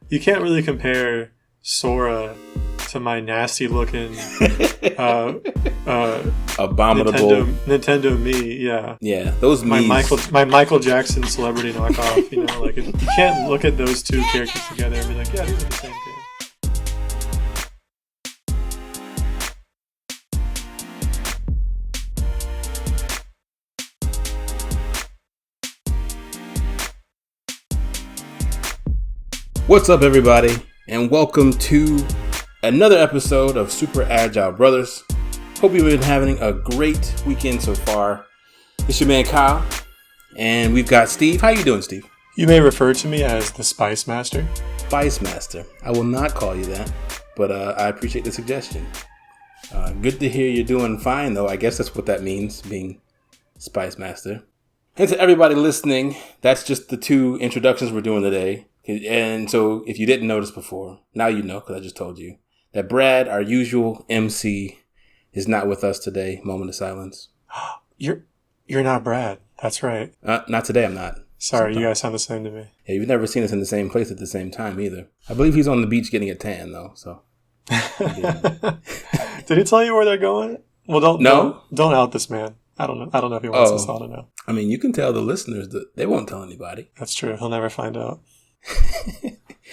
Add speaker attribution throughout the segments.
Speaker 1: you can't really compare Sora to my nasty looking
Speaker 2: abominable
Speaker 1: Nintendo me.
Speaker 2: Yeah, those
Speaker 1: my Michael Jackson celebrity knockoff. You know, like you can't look at those two characters together and be like, yeah, these are the same game.
Speaker 2: What's up, everybody, and welcome to another episode of Super Agile Bros. Hope you've been having a great weekend so far. It's your man Kyle, and we've got Steve. How you doing, Steve?
Speaker 1: You may refer to me as the Spice Master.
Speaker 2: Spice Master. I will not call you that, but I appreciate the suggestion. Good to hear you're doing fine, though. I guess that's what that means, being Spice Master. And to everybody listening, that's just the two introductions we're doing today. And so if you didn't notice before, now you know, because I just told you, that Brad, our usual MC, is not with us today. Moment of silence.
Speaker 1: You're not Brad. That's right.
Speaker 2: Not today, I'm not.
Speaker 1: Sorry, you guys sound the same to me.
Speaker 2: Yeah, you've never seen us in the same place at the same time either. I believe he's on the beach getting a tan, though, so.
Speaker 1: Did he tell you where they're going? Well, don't out this man. I don't know if he wants us all to know.
Speaker 2: I mean, you can tell the listeners that they won't tell anybody.
Speaker 1: That's true. He'll never find out.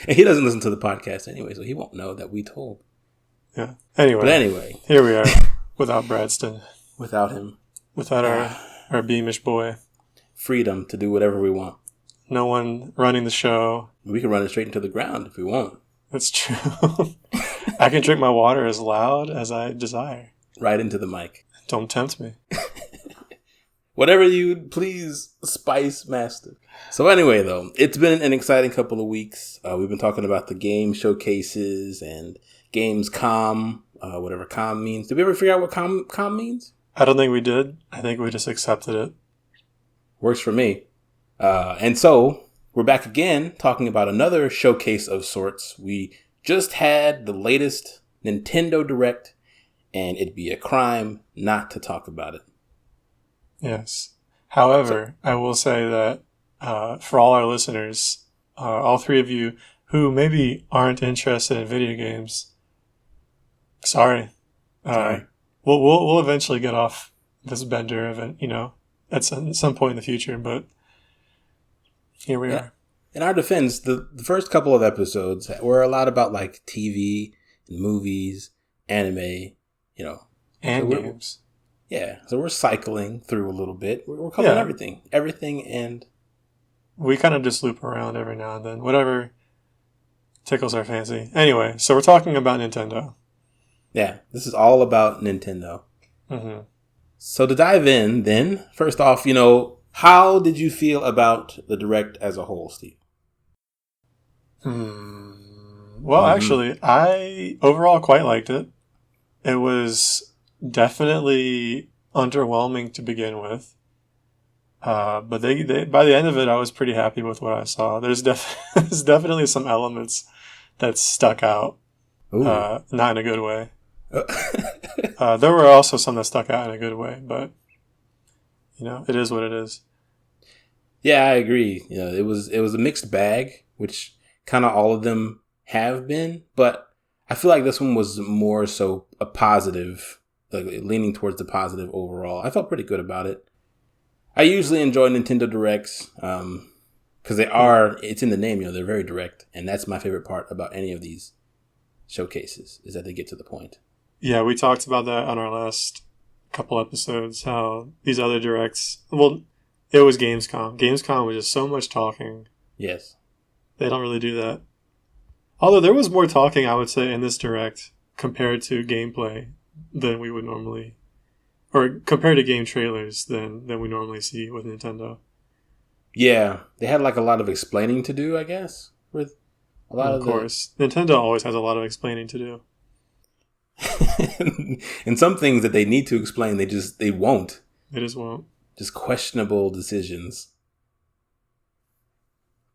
Speaker 2: And he doesn't listen to the podcast anyway, so he won't know that we told.
Speaker 1: Yeah. Anyway, here we are without Bradston.
Speaker 2: Without him.
Speaker 1: Without our beamish boy.
Speaker 2: Freedom to do whatever we want.
Speaker 1: No one running the show.
Speaker 2: We can run it straight into the ground if we want.
Speaker 1: That's true. I can drink my water as loud as I desire.
Speaker 2: Right into the mic.
Speaker 1: Don't tempt me.
Speaker 2: Whatever you please, Spice Master. So anyway, though, it's been an exciting couple of weeks. We've been talking about the game showcases and Gamescom, whatever com means. Did we ever figure out what com means?
Speaker 1: I don't think we did. I think we just accepted it.
Speaker 2: Works for me. And so we're back again talking about another showcase of sorts. We just had the latest Nintendo Direct, and it'd be a crime not to talk about it.
Speaker 1: Yes. However, I will say that for all our listeners, all three of you who maybe aren't interested in video games, sorry. We'll eventually get off this bender event, at some point in the future, but here we are.
Speaker 2: In our defense, the first couple of episodes were a lot about like TV and movies, anime,
Speaker 1: and games.
Speaker 2: Yeah, so we're cycling through a little bit. We're covering everything, and
Speaker 1: we kind of just loop around every now and then, whatever tickles our fancy. Anyway, so we're talking about Nintendo.
Speaker 2: Yeah, this is all about Nintendo.
Speaker 1: Mm-hmm.
Speaker 2: So to dive in, then, first off, how did you feel about the Direct as a whole, Steve?
Speaker 1: Well, actually, I overall quite liked it. It was definitely underwhelming to begin with. But they by the end of it, I was pretty happy with what I saw. There's definitely some elements that stuck out. Not in a good way. There were also some that stuck out in a good way, but it is what it is.
Speaker 2: Yeah, I agree. It was a mixed bag, which kind of all of them have been, but I feel like this one was more so a positive, like leaning towards the positive overall. I felt pretty good about it. I usually enjoy Nintendo Directs because it's in the name, they're very direct, and that's my favorite part about any of these showcases is that they get to the point.
Speaker 1: Yeah, we talked about that on our last couple episodes, how these other Directs, well, it was Gamescom. Gamescom was just so much talking.
Speaker 2: Yes. They
Speaker 1: don't really do that. Although there was more talking, I would say, in this Direct compared to gameplay than we would normally, or compared to game trailers than we normally see with Nintendo.
Speaker 2: Yeah, they had like a lot of explaining to do, I guess, with a lot
Speaker 1: of course. Nintendo always has a lot of explaining to do.
Speaker 2: And some things that they need to explain, they won't.
Speaker 1: They just won't.
Speaker 2: Just questionable decisions.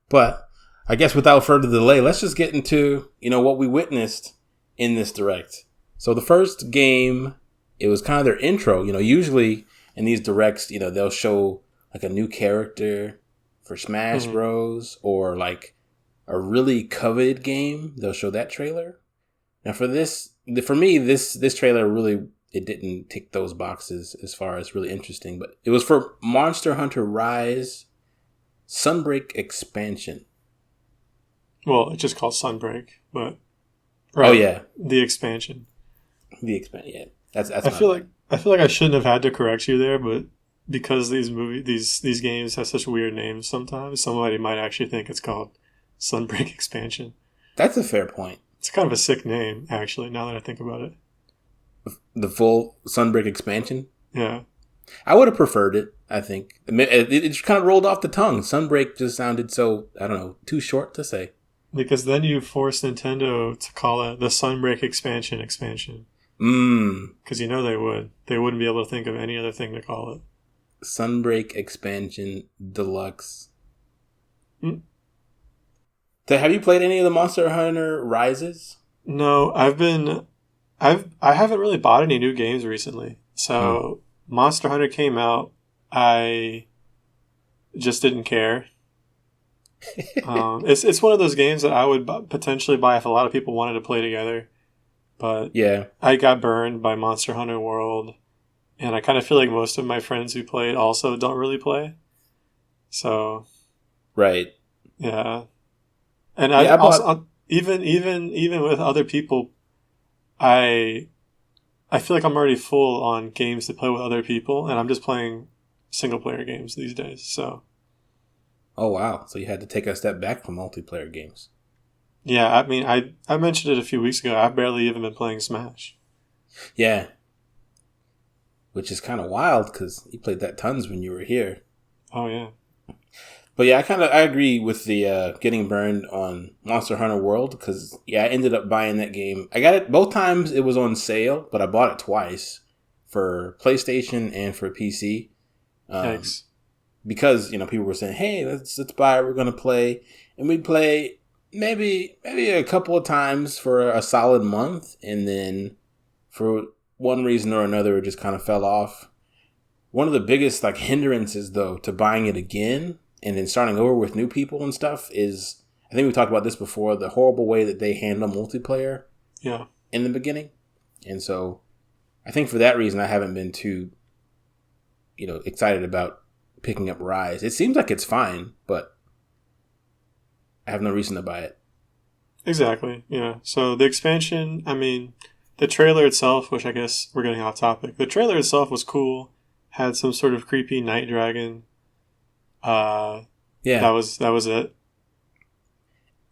Speaker 2: But I guess without further delay, let's just get into, what we witnessed in this Direct. So the first game, it was kind of their intro. Usually in these Directs, they'll show like a new character for Smash Bros. Or like a really coveted game, they'll show that trailer. Now for me, this trailer really, it didn't tick those boxes as far as really interesting, but it was for Monster Hunter Rise Sunbreak expansion.
Speaker 1: Well, it's just called Sunbreak, but
Speaker 2: right, oh yeah,
Speaker 1: the expansion.
Speaker 2: Yeah, that's.
Speaker 1: I feel like I shouldn't have had to correct you there, but because these games have such weird names, sometimes somebody might actually think it's called Sunbreak expansion.
Speaker 2: That's a fair point.
Speaker 1: It's kind of a sick name, actually. Now that I think about it,
Speaker 2: the full Sunbreak expansion.
Speaker 1: Yeah,
Speaker 2: I would have preferred it. I think it just kind of rolled off the tongue. Sunbreak just sounded so, I don't know, too short to say.
Speaker 1: Because then you force Nintendo to call it the Sunbreak expansion. Because you know they would. They wouldn't be able to think of any other thing to call it.
Speaker 2: Sunbreak expansion deluxe. So have you played any of the Monster Hunter Rises?
Speaker 1: No, I haven't really bought any new games recently. So Monster Hunter came out. I just didn't care. It's one of those games that I would potentially buy if a lot of people wanted to play together. But yeah, I got burned by Monster Hunter World, and I kind of feel like most of my friends who played also don't really play. So,
Speaker 2: right,
Speaker 1: yeah, and I also even with other people, I feel like I'm already full on games to play with other people, and I'm just playing single player games these days. So.
Speaker 2: Oh, wow. So you had to take a step back from multiplayer games.
Speaker 1: Yeah, I mean, I mentioned it a few weeks ago. I've barely even been playing Smash.
Speaker 2: Yeah. Which is kind of wild because you played that tons when you were here.
Speaker 1: Oh, yeah.
Speaker 2: But yeah, I agree with the getting burned on Monster Hunter World because, yeah, I ended up buying that game. I got it both times it was on sale, but I bought it twice for PlayStation and for PC.
Speaker 1: Thanks.
Speaker 2: Because, people were saying, hey, let's buy it, we're going to play. And we'd play maybe a couple of times for a solid month. And then for one reason or another, it just kind of fell off. One of the biggest hindrances, though, to buying it again and then starting over with new people and stuff is, I think we talked about this before, the horrible way that they handle multiplayer in the beginning. And so I think for that reason, I haven't been too, excited about picking up Rise. It seems like it's fine, but I have no reason to buy it.
Speaker 1: Exactly, yeah. So the expansion, I mean, the trailer itself, which I guess we're getting off topic, the trailer itself was cool, had some sort of creepy night dragon. Yeah. That was it.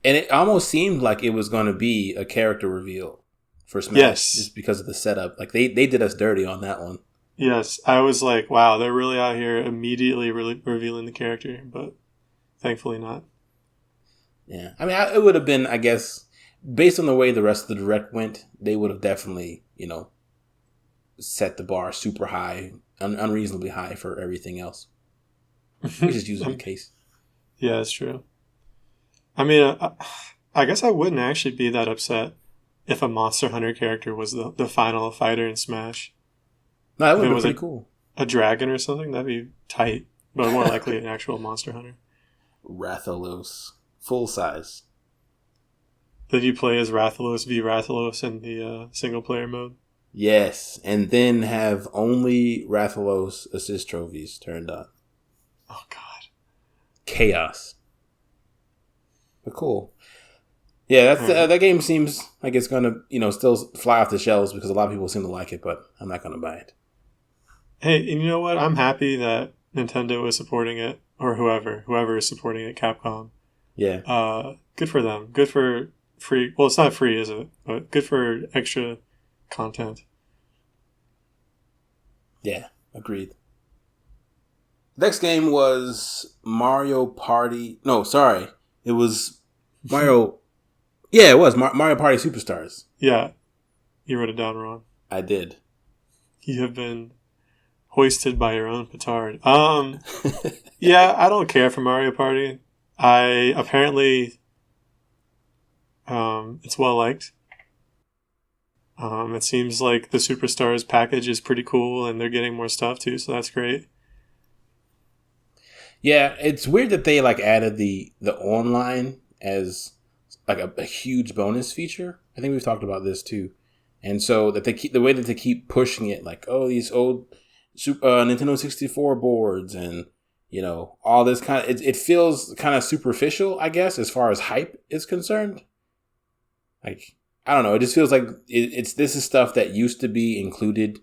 Speaker 2: And it almost seemed like it was going to be a character reveal for Smash, just because of the setup. They did us dirty on that one.
Speaker 1: Yes, I was like, wow, they're really out here immediately revealing the character, but thankfully not.
Speaker 2: Yeah, I mean, it would have been, I guess, based on the way the rest of the Direct went, they would have definitely, set the bar super high, unreasonably high for everything else. Which is usually the case.
Speaker 1: Yeah, that's true. I mean, I guess I wouldn't actually be that upset if a Monster Hunter character was the final fighter in Smash.
Speaker 2: No, that would be pretty cool.
Speaker 1: A dragon or something? That'd be tight. But more likely an actual Monster Hunter.
Speaker 2: Rathalos. Full size.
Speaker 1: Did you play as Rathalos v. Rathalos in the single player mode?
Speaker 2: Yes. And then have only Rathalos assist trophies turned on.
Speaker 1: Oh, God.
Speaker 2: Chaos. But cool. Yeah, that game seems like it's going to, still fly off the shelves because a lot of people seem to like it, but I'm not going to buy it.
Speaker 1: Hey, and you know what? I'm happy that Nintendo is supporting it, or whoever is supporting it, Capcom.
Speaker 2: Yeah.
Speaker 1: Good for them. Good for free. Well, it's not free, is it? But good for extra content.
Speaker 2: Yeah, agreed. Next game was Mario Party. No, sorry. It was Mario. Yeah, it was Mario Party Superstars.
Speaker 1: Yeah. You wrote it down wrong.
Speaker 2: I did.
Speaker 1: You have been hoisted by your own petard. Yeah, I don't care for Mario Party. Apparently, it's well liked. It seems like the Superstars package is pretty cool, and they're getting more stuff too, so that's great.
Speaker 2: Yeah, it's weird that they added the online as like a huge bonus feature. I think we've talked about this too. And so that the way that they keep pushing it, like, oh, these old Nintendo 64 boards and, all this kind of, it feels kind of superficial, I guess, as far as hype is concerned. Like, I don't know. It just feels like this is stuff that used to be included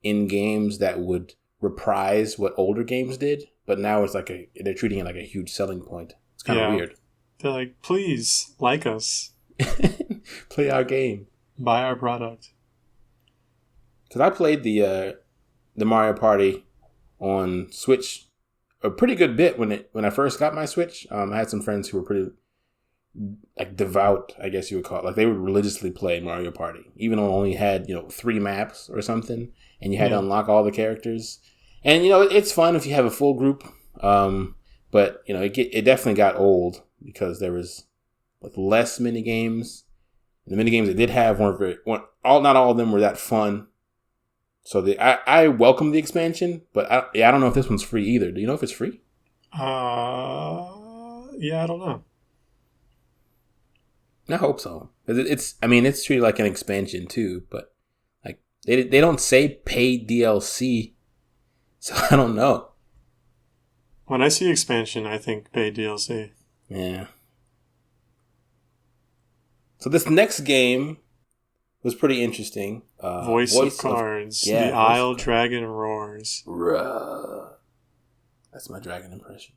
Speaker 2: in games that would reprise what older games did. But now it's like they're treating it like a huge selling point. It's kind of weird.
Speaker 1: They're like, please like us.
Speaker 2: Play our game.
Speaker 1: Buy our product.
Speaker 2: Because I played the Mario Party on Switch a pretty good bit when I first got my Switch. I had some friends who were pretty like devout, I guess you would call it. Like they would religiously play Mario Party, even though it only had 3 maps or something, and you had to unlock all the characters. And it's fun if you have a full group, but it definitely got old because there was like less mini games. The mini games it did have not all of them were that fun. So I welcome the expansion, but I don't know if this one's free either. Do you know if it's free?
Speaker 1: Yeah, I don't know.
Speaker 2: I hope so. It's treated like an expansion too, but like they don't say paid DLC, so I don't know.
Speaker 1: When I see expansion, I think paid DLC.
Speaker 2: Yeah. So this next game was pretty interesting.
Speaker 1: Voice of Cards. The Isle Dragon Roars.
Speaker 2: That's my dragon impression.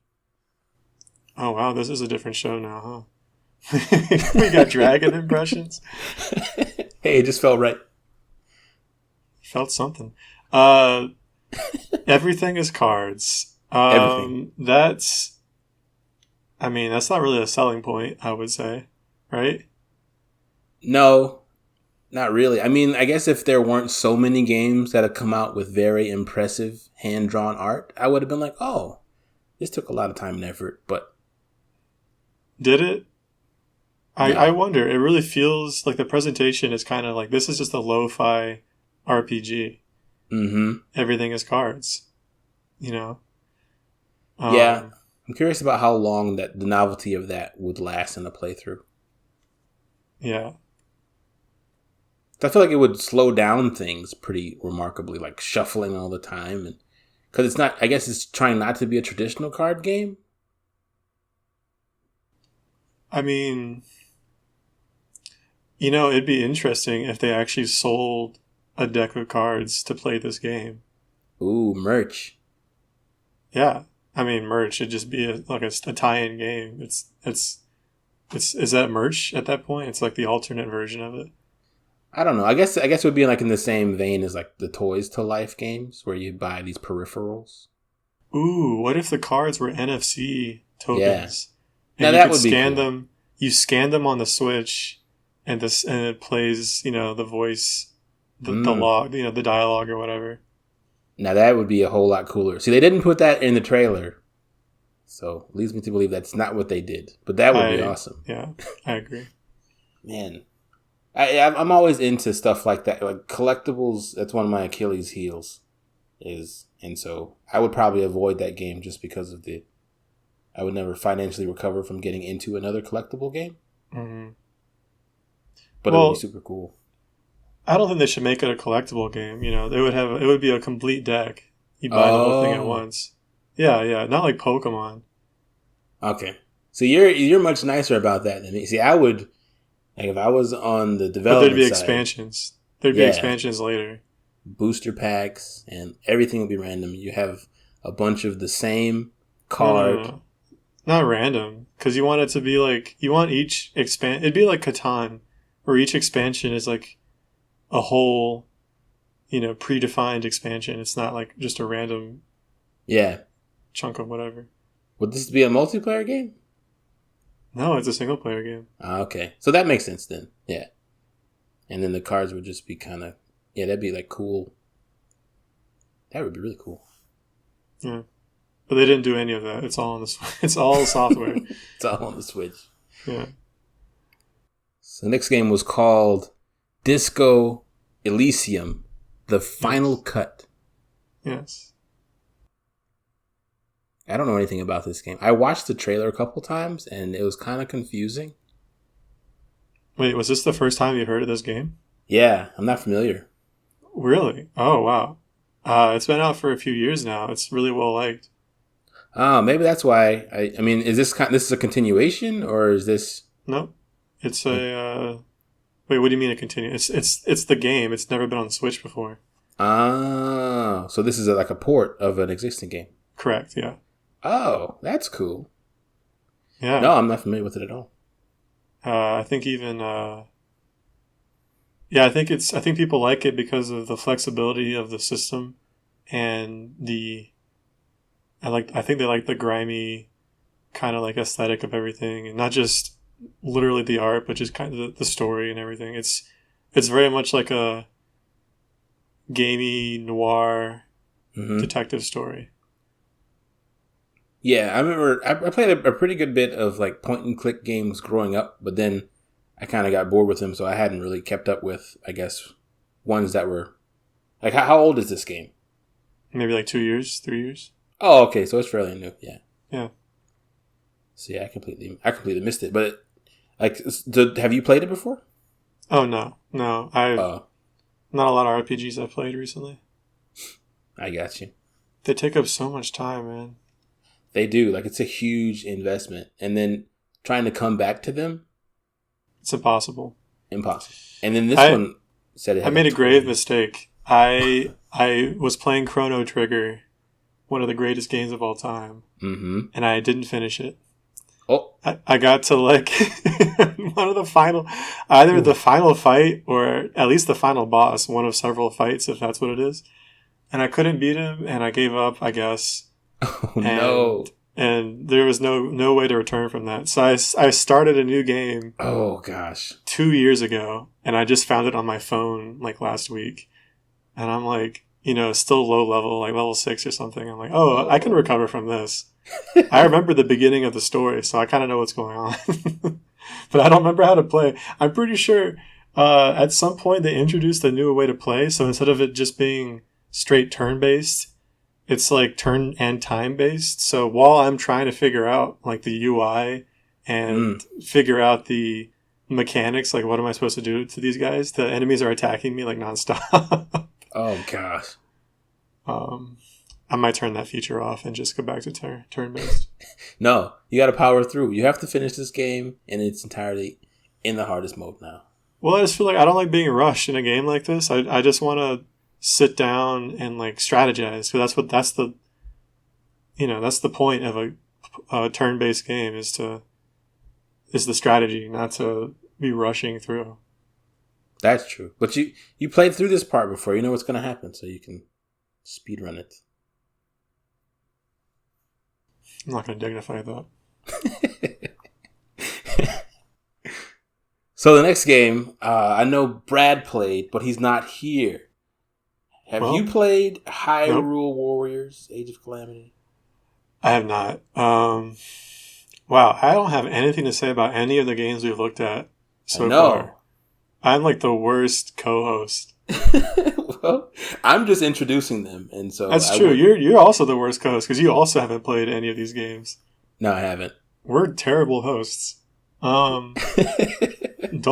Speaker 1: Oh, wow. This is a different show now, huh? We got dragon impressions.
Speaker 2: Hey, it just felt right.
Speaker 1: Felt something. Everything is cards.
Speaker 2: Everything.
Speaker 1: That's not really a selling point, I would say. Right?
Speaker 2: No, not really. I guess if there weren't so many games that had come out with very impressive hand-drawn art, I would have been like, oh, this took a lot of time and effort, but...
Speaker 1: Did it? I wonder. It really feels like the presentation is kind of like, this is just a lo-fi RPG.
Speaker 2: Mm-hmm.
Speaker 1: Everything is cards.
Speaker 2: Yeah. I'm curious about how long the novelty of that would last in a playthrough.
Speaker 1: Yeah.
Speaker 2: I feel like it would slow down things pretty remarkably, like shuffling all the time. And because it's not, I guess it's trying not to be a traditional card game.
Speaker 1: It'd be interesting if they actually sold a deck of cards to play this game.
Speaker 2: Ooh, merch.
Speaker 1: Yeah. Merch. It'd just be a tie-in game. Is that merch at that point? It's like the alternate version of it.
Speaker 2: I don't know. I guess it would be like in the same vein as like the Toys to Life games where you buy these peripherals.
Speaker 1: Ooh, what if the cards were NFC tokens?
Speaker 2: Yeah.
Speaker 1: And
Speaker 2: now that would be cool.
Speaker 1: them. You scan them on the Switch, and it plays, the voice, the log, the dialogue or whatever.
Speaker 2: Now that would be a whole lot cooler. See, they didn't put that in the trailer, so it leads me to believe that's not what they did. But that would be awesome.
Speaker 1: Yeah, I agree.
Speaker 2: Man. I'm always into stuff like that, like collectibles. That's one of my Achilles heels, and so I would probably avoid that game just because of I would never financially recover from getting into another collectible game.
Speaker 1: Mm-hmm.
Speaker 2: But it would be super cool.
Speaker 1: I don't think they should make it a collectible game. It would be a complete deck. You buy the whole thing at once. Yeah, not like Pokemon.
Speaker 2: Okay, so you're much nicer about that than me. See, I would. Like if I was on the development
Speaker 1: but there'd be
Speaker 2: side,
Speaker 1: expansions. There'd be expansions later.
Speaker 2: Booster packs and everything would be random. You have a bunch of the same card.
Speaker 1: No. Not random. Because you want it to be like... You want each It'd be like Catan, where each expansion is like a whole, predefined expansion. It's not like just a random chunk of whatever.
Speaker 2: Would this be a multiplayer game?
Speaker 1: No, it's a single-player game.
Speaker 2: Okay. So that makes sense then. Yeah. And then the cards would just be kind of... Yeah, that'd be like cool. That would be really cool.
Speaker 1: Yeah. But they didn't do any of that. It's all on the It's all software.
Speaker 2: It's all on the Switch.
Speaker 1: Yeah.
Speaker 2: So the next game was called Disco Elysium, the Final Cut.
Speaker 1: Yes.
Speaker 2: I don't know anything about this game. I watched the trailer a couple times, and it was kind of confusing.
Speaker 1: Wait, was this the first time you heard of this game?
Speaker 2: Yeah, I'm not familiar.
Speaker 1: Really? Oh, wow. It's been out for a few years now. It's really well liked.
Speaker 2: Oh, maybe that's why. I mean, is this this is a continuation, or is this?
Speaker 1: No, it's a. Wait, what do you mean a continue? It's the game. It's never been on Switch before.
Speaker 2: Ah, so this is like a port of an existing game.
Speaker 1: Correct. Yeah.
Speaker 2: Oh, that's cool.
Speaker 1: Yeah.
Speaker 2: No, I'm not familiar with it at all.
Speaker 1: I think even. Yeah, I think people like it because of the flexibility of the system, and I think they like the grimy kind of like aesthetic of everything, and not just literally the art, but just kind of the story and everything. It's very much like a gamey noir detective story.
Speaker 2: Yeah, I remember I played a pretty good bit of like point and click games growing up, but then I kind of got bored with them, so I hadn't really kept up with, I guess, ones that were like. How old is this game?
Speaker 1: Maybe like 2 years, 3 years.
Speaker 2: Oh, okay, so it's fairly new. Yeah.
Speaker 1: Yeah.
Speaker 2: So yeah, I completely missed it. But like, have you played it before?
Speaker 1: Oh no. I've not a lot of RPGs I've played recently.
Speaker 2: I got you.
Speaker 1: They take up so much time, man.
Speaker 2: They do. Like, it's a huge investment, and then trying to come back to them,
Speaker 1: it's impossible.
Speaker 2: Impossible. And then this one said it.
Speaker 1: I made a grave mistake. I was playing Chrono Trigger, one of the greatest games of all time, and I didn't finish it.
Speaker 2: Oh,
Speaker 1: I got to like one of the final, either the final fight or at least the final boss, one of several fights, if that's what it is. And I couldn't beat him, and I gave up, I guess.
Speaker 2: Oh, no.
Speaker 1: And there was no way to return from that. So I started a new game.
Speaker 2: Oh, gosh.
Speaker 1: 2 years ago, and I just found it on my phone like last week. And I'm like, still low level, like level 6 or something. I'm like, oh, I can recover from this. I remember the beginning of the story, so I kind of know what's going on. But I don't remember how to play. I'm pretty sure at some point they introduced a new way to play. So instead of it just being straight turn-based, it's like turn and time-based. So while I'm trying to figure out like the UI and figure out the mechanics, like what am I supposed to do to these guys, the enemies are attacking me like nonstop.
Speaker 2: Oh, gosh.
Speaker 1: I might turn that feature off and just go back to turn-based.
Speaker 2: No, you got to power through. You have to finish this game in its entirety in the hardest mode now.
Speaker 1: Well, I just feel like I don't like being rushed in a game like this. I just want to sit down and like strategize. So that's the point of a turn-based game is the strategy, not to be rushing through.
Speaker 2: That's true. But you played through this part before. You know what's going to happen, so you can speedrun it.
Speaker 1: I'm not going to dignify that.
Speaker 2: So the next game, I know Brad played, but he's not here. Have you played Hyrule Warriors: Age of Calamity?
Speaker 1: I have not. Wow, I don't have anything to say about any of the games we've looked at so far. I'm like the worst co-host.
Speaker 2: Well, I'm just introducing them, and so
Speaker 1: that's true. You're also the worst co-host because you also haven't played any of these games.
Speaker 2: No, I haven't.
Speaker 1: We're terrible hosts. Don't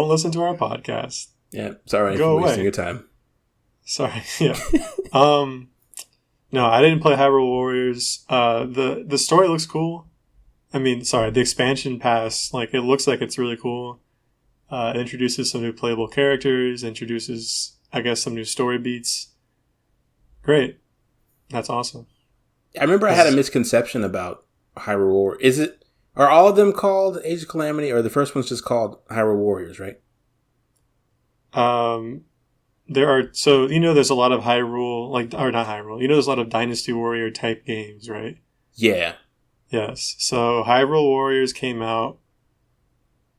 Speaker 1: listen to our podcast.
Speaker 2: Yeah, sorry
Speaker 1: for
Speaker 2: wasting your time.
Speaker 1: Sorry. Yeah. No, I didn't play Hyrule Warriors. The story looks cool. I mean, sorry, the expansion pass, like it looks like it's really cool. It introduces some new playable characters, introduces, I guess, some new story beats. Great. That's awesome.
Speaker 2: I remember I had a misconception about Hyrule Warriors. Are all of them called Age of Calamity, or the first one's just called Hyrule Warriors, right?
Speaker 1: There are, so, there's a lot of Hyrule, or not Hyrule, there's a lot of Dynasty Warrior type games, right?
Speaker 2: Yeah.
Speaker 1: Yes. So Hyrule Warriors came out,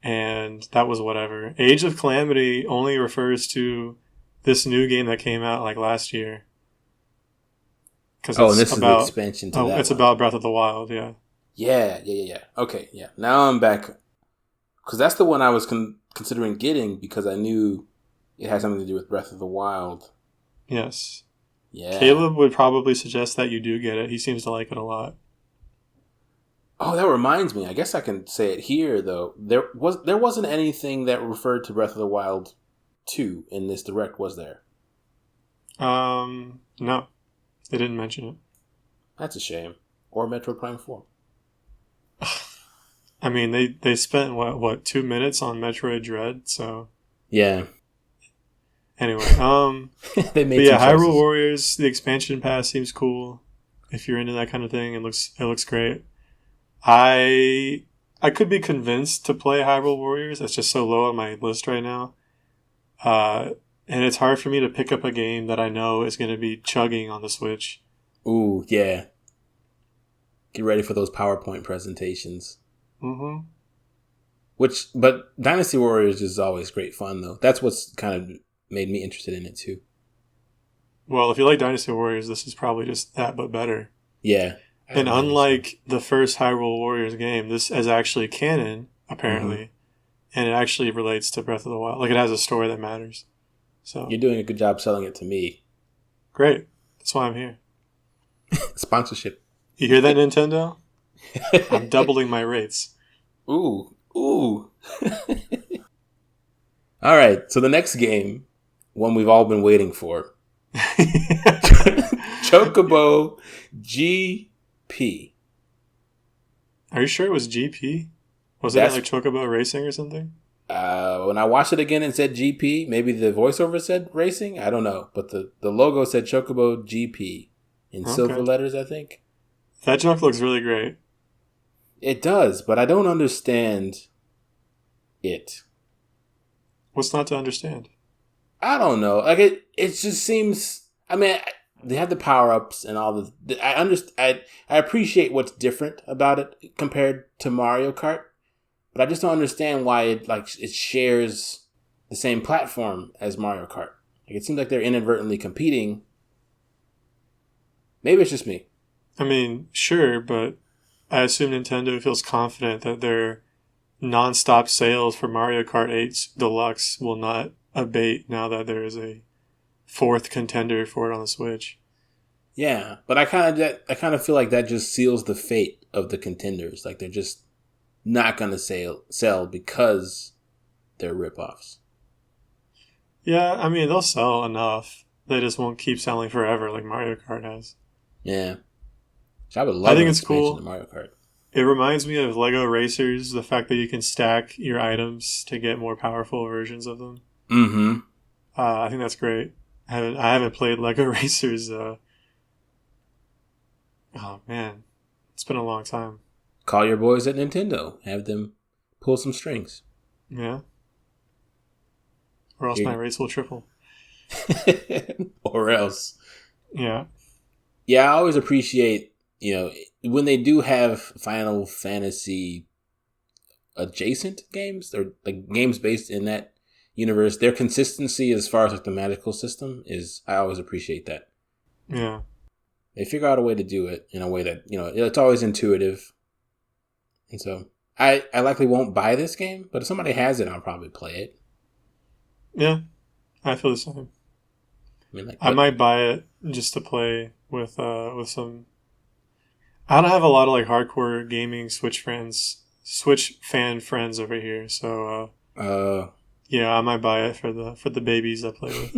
Speaker 1: and that was whatever. Age of Calamity only refers to this new game that came out like last year.
Speaker 2: And this is the expansion to that.
Speaker 1: It's about Breath of the Wild, yeah.
Speaker 2: Yeah. Okay, yeah. Now I'm back. Because that's the one I was considering getting because I knew it had something to do with Breath of the Wild.
Speaker 1: Yes.
Speaker 2: Yeah.
Speaker 1: Caleb would probably suggest that you do get it. He seems to like it a lot.
Speaker 2: Oh, that reminds me. I guess I can say it here though. There wasn't anything that referred to Breath of the Wild 2 in this direct, was there?
Speaker 1: No, they didn't mention it.
Speaker 2: That's a shame. Or Metroid Prime 4.
Speaker 1: I mean, they spent what 2 minutes on Metroid Dread, so
Speaker 2: yeah.
Speaker 1: Anyway,
Speaker 2: they made
Speaker 1: but yeah,
Speaker 2: some choices.
Speaker 1: Hyrule Warriors, the expansion pass seems cool. If you're into that kind of thing, it looks great. I could be convinced to play Hyrule Warriors. It's just so low on my list right now. And it's hard for me to pick up a game that I know is going to be chugging on the Switch.
Speaker 2: Ooh, yeah. Get ready for those PowerPoint presentations.
Speaker 1: Mm-hmm.
Speaker 2: But Dynasty Warriors is always great fun, though. That's what's kind of made me interested in it, too.
Speaker 1: Well, if you like Dynasty Warriors, this is probably just that, but better.
Speaker 2: Yeah.
Speaker 1: And unlike the first Hyrule Warriors game, this is actually canon, apparently. Mm-hmm. And it actually relates to Breath of the Wild. Like, it has a story that matters. So
Speaker 2: you're doing a good job selling it to me.
Speaker 1: Great. That's why I'm here.
Speaker 2: Sponsorship.
Speaker 1: You hear that, Nintendo? I'm doubling my rates.
Speaker 2: Ooh. All right. So the next game, one we've all been waiting for. Chocobo GP.
Speaker 1: Are you sure it was GP? Wasn't it like Chocobo Racing or something?
Speaker 2: When I watched it again and said GP, maybe the voiceover said racing. I don't know. But the logo said Chocobo GP in silver letters, I think.
Speaker 1: That junk looks really great.
Speaker 2: It does, but I don't understand it.
Speaker 1: What's not to understand?
Speaker 2: I don't know. Like it just seems. I mean, they have the power ups and all the. I appreciate what's different about it compared to Mario Kart, but I just don't understand why it shares the same platform as Mario Kart. Like it seems like they're inadvertently competing. Maybe it's just me.
Speaker 1: I mean, sure, but I assume Nintendo feels confident that their non-stop sales for Mario Kart 8 Deluxe will not abate now that there is a fourth contender for it on the Switch.
Speaker 2: Yeah, but I kind of feel like that just seals the fate of the contenders. Like they're just not going to sell because they're ripoffs.
Speaker 1: Yeah, I mean they'll sell enough. They just won't keep selling forever like Mario Kart has.
Speaker 2: Yeah, I would love. I think it's cool. To Mario Kart.
Speaker 1: It reminds me of Lego Racers, the fact that you can stack your items to get more powerful versions of them.
Speaker 2: Mm-hmm.
Speaker 1: I think that's great. I haven't played Lego Racers. Oh man, it's been a long time.
Speaker 2: Call your boys at Nintendo. Have them pull some strings.
Speaker 1: Yeah. Or else my rates will triple.
Speaker 2: Or else.
Speaker 1: Yeah.
Speaker 2: Yeah, I always appreciate, when they do have Final Fantasy adjacent games, or like games based in that universe, their consistency as far as like the magical system is, I always appreciate that.
Speaker 1: Yeah.
Speaker 2: They figure out a way to do it in a way that, it's always intuitive. And so I likely won't buy this game, but if somebody has it, I'll probably play it.
Speaker 1: Yeah, I feel the same.
Speaker 2: I
Speaker 1: might buy it just to play with some. I don't have a lot of like hardcore gaming Switch fan friends over here, so yeah, I might buy it for the babies I play with.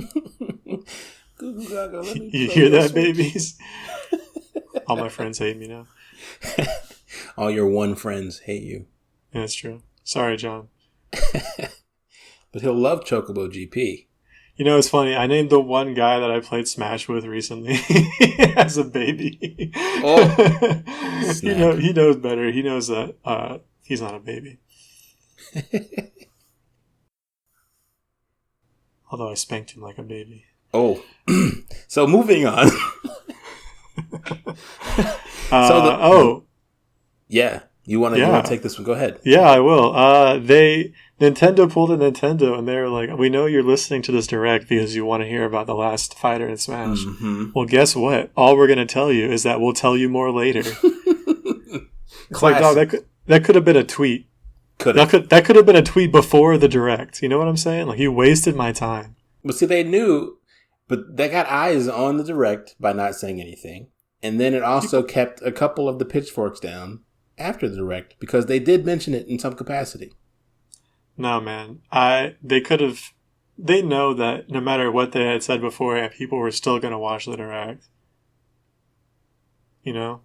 Speaker 1: You hear that, babies? All my friends hate me now.
Speaker 2: All your one friends hate you.
Speaker 1: Yeah, that's true. Sorry, John.
Speaker 2: But he'll love Chocobo GP.
Speaker 1: It's funny. I named the one guy that I played Smash with recently as a baby.
Speaker 2: Oh,
Speaker 1: he knows better. He knows that he's not a baby. Although I spanked him like a baby.
Speaker 2: Oh, so moving on. Yeah. You want to take this one? Go ahead.
Speaker 1: Yeah, I will. Nintendo pulled a Nintendo, and they were like, "We know you're listening to this direct because you want to hear about the last fighter in Smash."
Speaker 2: Mm-hmm.
Speaker 1: Well, guess what? All we're going to tell you is that we'll tell you more later. It's like, dog, that could have been a tweet. That could have been a tweet before the direct. You know what I'm saying? Like, you wasted my time.
Speaker 2: But see, they knew, but they got eyes on the direct by not saying anything, and then it also kept a couple of the pitchforks down after the Direct because they did mention it in some capacity.
Speaker 1: No, man. They know that no matter what they had said before, people were still going to watch the Direct. You know?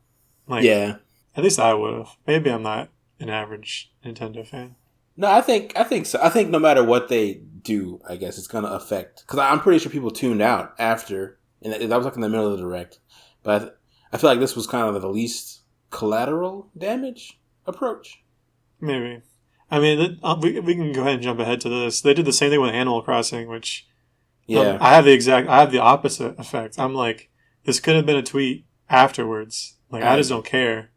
Speaker 2: Yeah.
Speaker 1: At least I would have. Maybe I'm not an average Nintendo fan.
Speaker 2: No, I think so. I think no matter what they do, I guess it's going to affect. Because I'm pretty sure people tuned out after. And that was like in the middle of the Direct. But I feel like this was kind of the least collateral damage approach.
Speaker 1: Maybe. I mean, we can go ahead and jump ahead to this. They did the same thing with Animal Crossing, which I have the opposite effect. I'm like, this could have been a tweet afterwards. Like, I just don't care.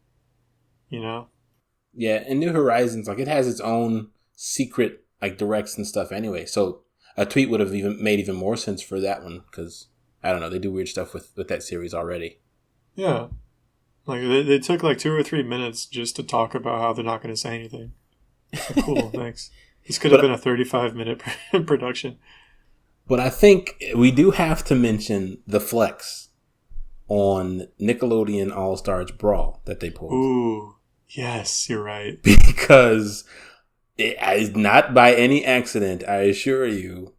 Speaker 1: You know?
Speaker 2: Yeah, and New Horizons, like, it has its own secret, like, directs and stuff anyway. So a tweet would have made even more sense for that one, because, I don't know, they do weird stuff with that series already.
Speaker 1: Yeah. Like, they took, like, 2 or 3 minutes just to talk about how they're not going to say anything. Like, cool, thanks. This could have been a 35-minute production.
Speaker 2: But I think we do have to mention the flex on Nickelodeon All-Stars Brawl that they pulled.
Speaker 1: Ooh. Yes, you're right.
Speaker 2: Because it is not by any accident, I assure you,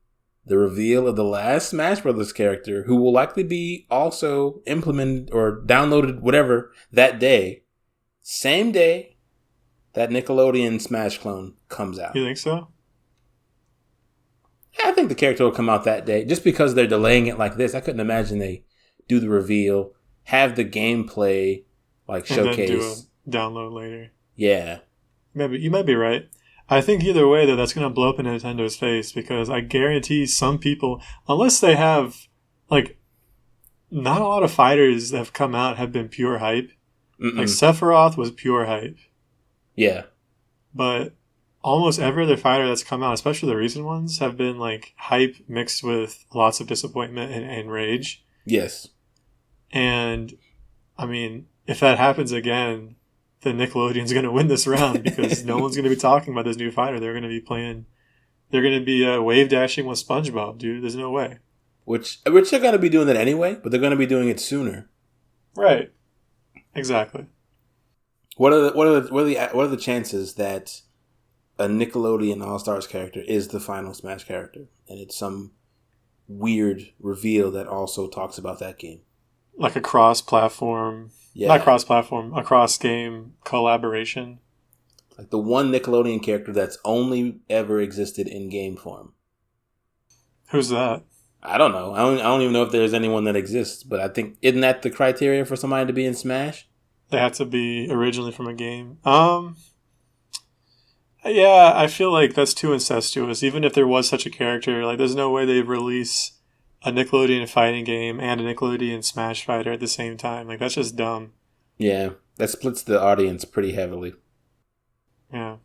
Speaker 2: the reveal of the last Smash Brothers character, who will likely be also implemented or downloaded, whatever, that day, same day that Nickelodeon Smash clone comes out.
Speaker 1: You think so?
Speaker 2: Yeah, I think the character will come out that day. Just because they're delaying it like this, I couldn't imagine they do the reveal, have the gameplay, like, showcase.
Speaker 1: And then do a download later.
Speaker 2: Yeah.
Speaker 1: Maybe you might be right. I think either way, though, that's going to blow up in Nintendo's face because I guarantee some people, unless they have, like, not a lot of fighters that have come out have been pure hype. Mm-mm. Like, Sephiroth was pure hype.
Speaker 2: Yeah.
Speaker 1: But almost every other fighter that's come out, especially the recent ones, have been, like, hype mixed with lots of disappointment and rage.
Speaker 2: Yes.
Speaker 1: And, I mean, if that happens again, then Nickelodeon's going to win this round because no one's going to be talking about this new fighter. They're going to be playing... They're going to be wave dashing with SpongeBob, dude. There's no way.
Speaker 2: Which they're going to be doing that anyway, but they're going to be doing it sooner.
Speaker 1: Right. Exactly.
Speaker 2: What are the chances that a Nickelodeon All-Stars character is the final Smash character, and it's some weird reveal that also talks about that game?
Speaker 1: Like a cross-platform... Yeah. Not cross-platform, a cross-game collaboration.
Speaker 2: Like the one Nickelodeon character that's only ever existed in game form.
Speaker 1: Who's that?
Speaker 2: I don't know. I don't even know if there's anyone that exists, but I think, isn't that the criteria for somebody to be in Smash?
Speaker 1: They have to be originally from a game. Yeah, I feel like that's too incestuous. Even if there was such a character, like there's no way they'd release a Nickelodeon fighting game and a Nickelodeon Smash fighter at the same time. Like, that's just dumb.
Speaker 2: Yeah, that splits the audience pretty heavily.
Speaker 1: Yeah.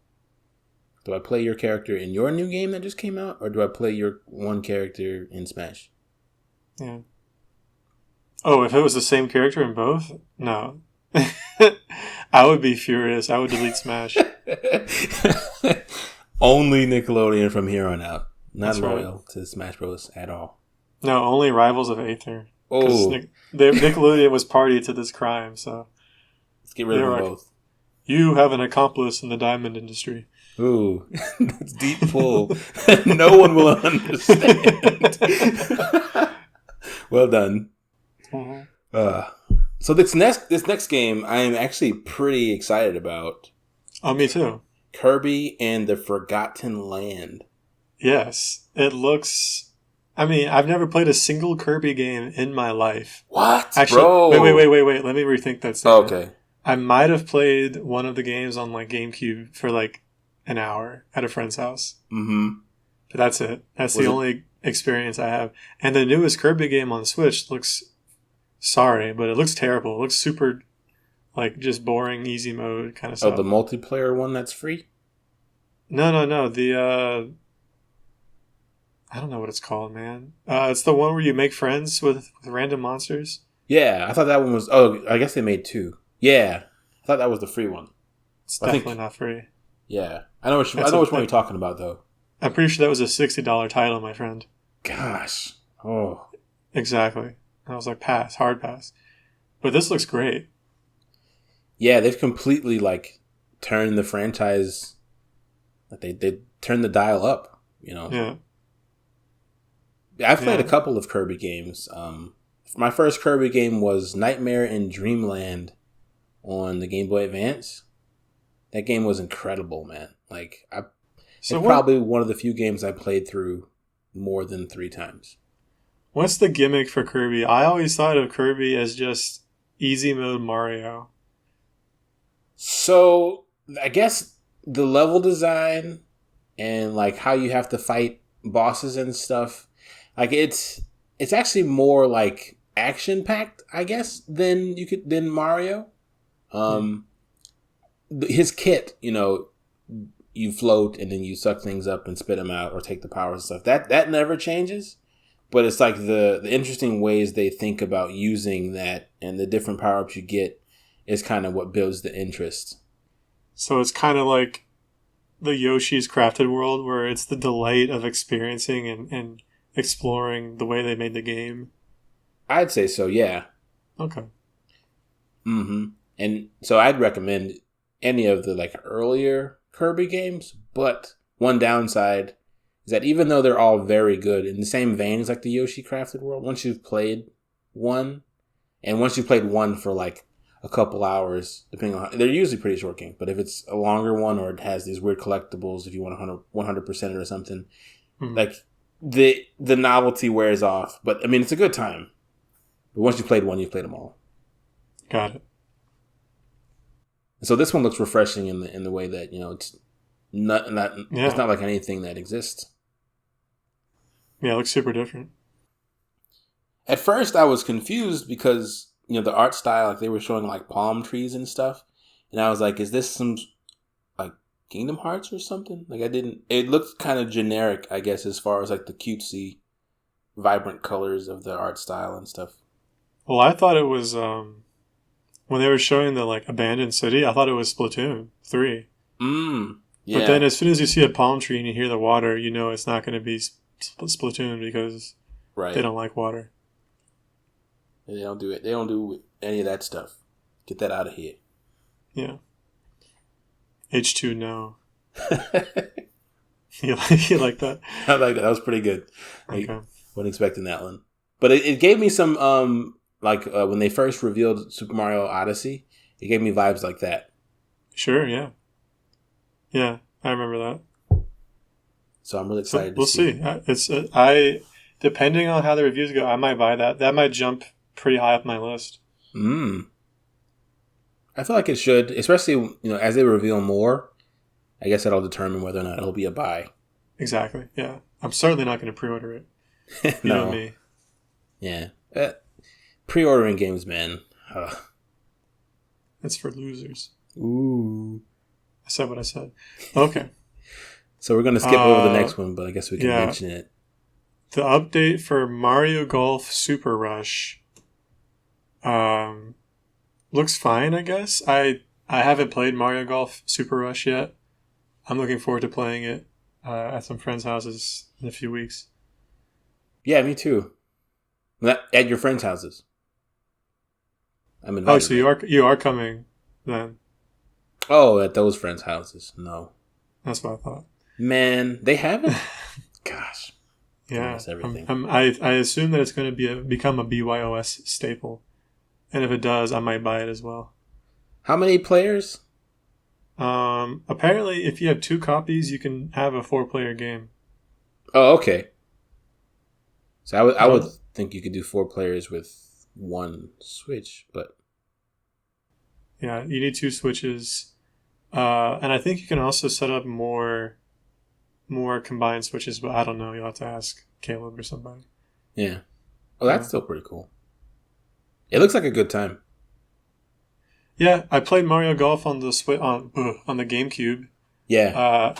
Speaker 2: Do I play your character in your new game that just came out, or do I play your one character in Smash?
Speaker 1: Yeah. Oh, if it was the same character in both? No. I would be furious. I would delete Smash.
Speaker 2: Only Nickelodeon from here on out. Not
Speaker 1: That's
Speaker 2: loyal
Speaker 1: right.
Speaker 2: to Smash Bros. At all.
Speaker 1: No, only Rivals of Aether.
Speaker 2: Oh.
Speaker 1: Nickelodeon was party to this crime, so...
Speaker 2: Let's get rid of them both.
Speaker 1: You have an accomplice in the diamond industry.
Speaker 2: Ooh, that's deep pull. No one will understand. Well done. Mm-hmm. So this next game, I am actually pretty excited about.
Speaker 1: Oh, me too.
Speaker 2: Kirby and the Forgotten Land. Yes,
Speaker 1: it looks... I mean, I've never played a single Kirby game in my life.
Speaker 2: What?
Speaker 1: Actually,
Speaker 2: bro?
Speaker 1: Wait. Let me rethink that statement.
Speaker 2: Okay.
Speaker 1: I might have played one of the games on like GameCube for like an hour at a friend's house.
Speaker 2: Mm-hmm.
Speaker 1: But that's it. That's the only experience I have. And the newest Kirby game on Switch looks... Sorry, but it looks terrible. It looks super, like, just boring, easy mode kind of stuff.
Speaker 2: Oh, the multiplayer one that's free?
Speaker 1: No. The, I don't know what it's called, man. It's the one where you make friends with random monsters.
Speaker 2: Yeah, I thought that one was... Oh, I guess they made two. Yeah, I thought that was the free one.
Speaker 1: It's definitely not free.
Speaker 2: Yeah. I know which one you're talking about, though.
Speaker 1: I'm pretty sure that was a $60 title, my friend.
Speaker 2: Gosh. Oh.
Speaker 1: Exactly. I was like, hard pass. But this looks great.
Speaker 2: Yeah, they've completely, like, turn the franchise, like they turn the dial up, you know.
Speaker 1: Yeah.
Speaker 2: I've played a couple of Kirby games. My first Kirby game was Nightmare in Dreamland on the Game Boy Advance. That game was incredible, man. Like, it's probably one of the few games I played through more than 3 times.
Speaker 1: What's the gimmick for Kirby? I always thought of Kirby as just easy mode Mario.
Speaker 2: So, I guess the level design and like how you have to fight bosses and stuff, like it's actually more like action packed, I guess, than Mario. His kit, you know, you float and then you suck things up and spit them out or take the powers and stuff. That never changes. But it's like the interesting ways they think about using that and the different power-ups you get is kind of what builds the interest.
Speaker 1: So it's kind of like the Yoshi's Crafted World, where it's the delight of experiencing and exploring the way they made the game.
Speaker 2: I'd say so, yeah.
Speaker 1: Okay.
Speaker 2: Mm-hmm. And so I'd recommend any of the like earlier Kirby games, but one downside is that even though they're all very good, in the same vein as like the Yoshi Crafted World, once you've played one for like a couple hours, depending on they're usually pretty short games, but if it's a longer one or it has these weird collectibles, if you want 100% it or something, like the novelty wears off. But I mean, it's a good time. But once you've played one, you've played them all.
Speaker 1: Got it.
Speaker 2: So this one looks refreshing in the way that, you know, it's not it's not like anything that exists.
Speaker 1: Yeah, it looks super different.
Speaker 2: At first, I was confused because, you know, the art style, like they were showing like palm trees and stuff, and I was like, "Is this some like Kingdom Hearts or something?" Like it looked kind of generic, I guess, as far as like the cutesy, vibrant colors of the art style and stuff.
Speaker 1: Well, I thought it was when they were showing the like abandoned city. I thought it was Splatoon 3.
Speaker 2: Yeah.
Speaker 1: But then as soon as you see a palm tree and you hear the water, you know it's not going to be Splatoon because they don't like water.
Speaker 2: They don't do it. They don't do any of that stuff. Get that out of here.
Speaker 1: Yeah. H2 no. You like that?
Speaker 2: I like that. That was pretty good.
Speaker 1: Okay.
Speaker 2: I wasn't expecting that one. But it gave me some, when they first revealed Super Mario Odyssey, it gave me vibes like that.
Speaker 1: Sure, yeah. Yeah, I remember that.
Speaker 2: So I'm really excited
Speaker 1: to see. We'll see. Depending on how the reviews go, I might buy that. That might jump pretty high up my list.
Speaker 2: I feel like it should, especially, you know, as they reveal more. I guess that'll determine whether or not it'll be a buy.
Speaker 1: Exactly. Yeah, I'm certainly not going to pre-order it. You know me.
Speaker 2: Yeah, pre-ordering games, man.
Speaker 1: It's for losers.
Speaker 2: Ooh.
Speaker 1: I said what I said. Okay.
Speaker 2: So we're going to skip over the next one, but I guess we can mention it.
Speaker 1: The update for Mario Golf Super Rush looks fine, I guess. I haven't played Mario Golf Super Rush yet. I'm looking forward to playing it at some friends' houses in a few weeks.
Speaker 2: Yeah, me too. At your friends' houses. I'm invited.
Speaker 1: Oh, so you are coming then?
Speaker 2: Oh, at those friends' houses. No.
Speaker 1: That's what I thought.
Speaker 2: Man, they haven't? Gosh.
Speaker 1: Yeah.
Speaker 2: Everything.
Speaker 1: I assume that it's going to become a BYOS staple. And if it does, I might buy it as well.
Speaker 2: How many players?
Speaker 1: Apparently, if you have 2 copies, you can have a 4-player game.
Speaker 2: Oh, okay. So I would think you could do 4 players with 1 Switch, but...
Speaker 1: Yeah, you need 2 Switches. And I think you can also set up more combined Switches, but I don't know. You'll have to ask Caleb or somebody.
Speaker 2: Yeah. Oh, that's still pretty cool. It looks like a good time.
Speaker 1: Yeah, I played Mario Golf on the on the GameCube.
Speaker 2: Yeah.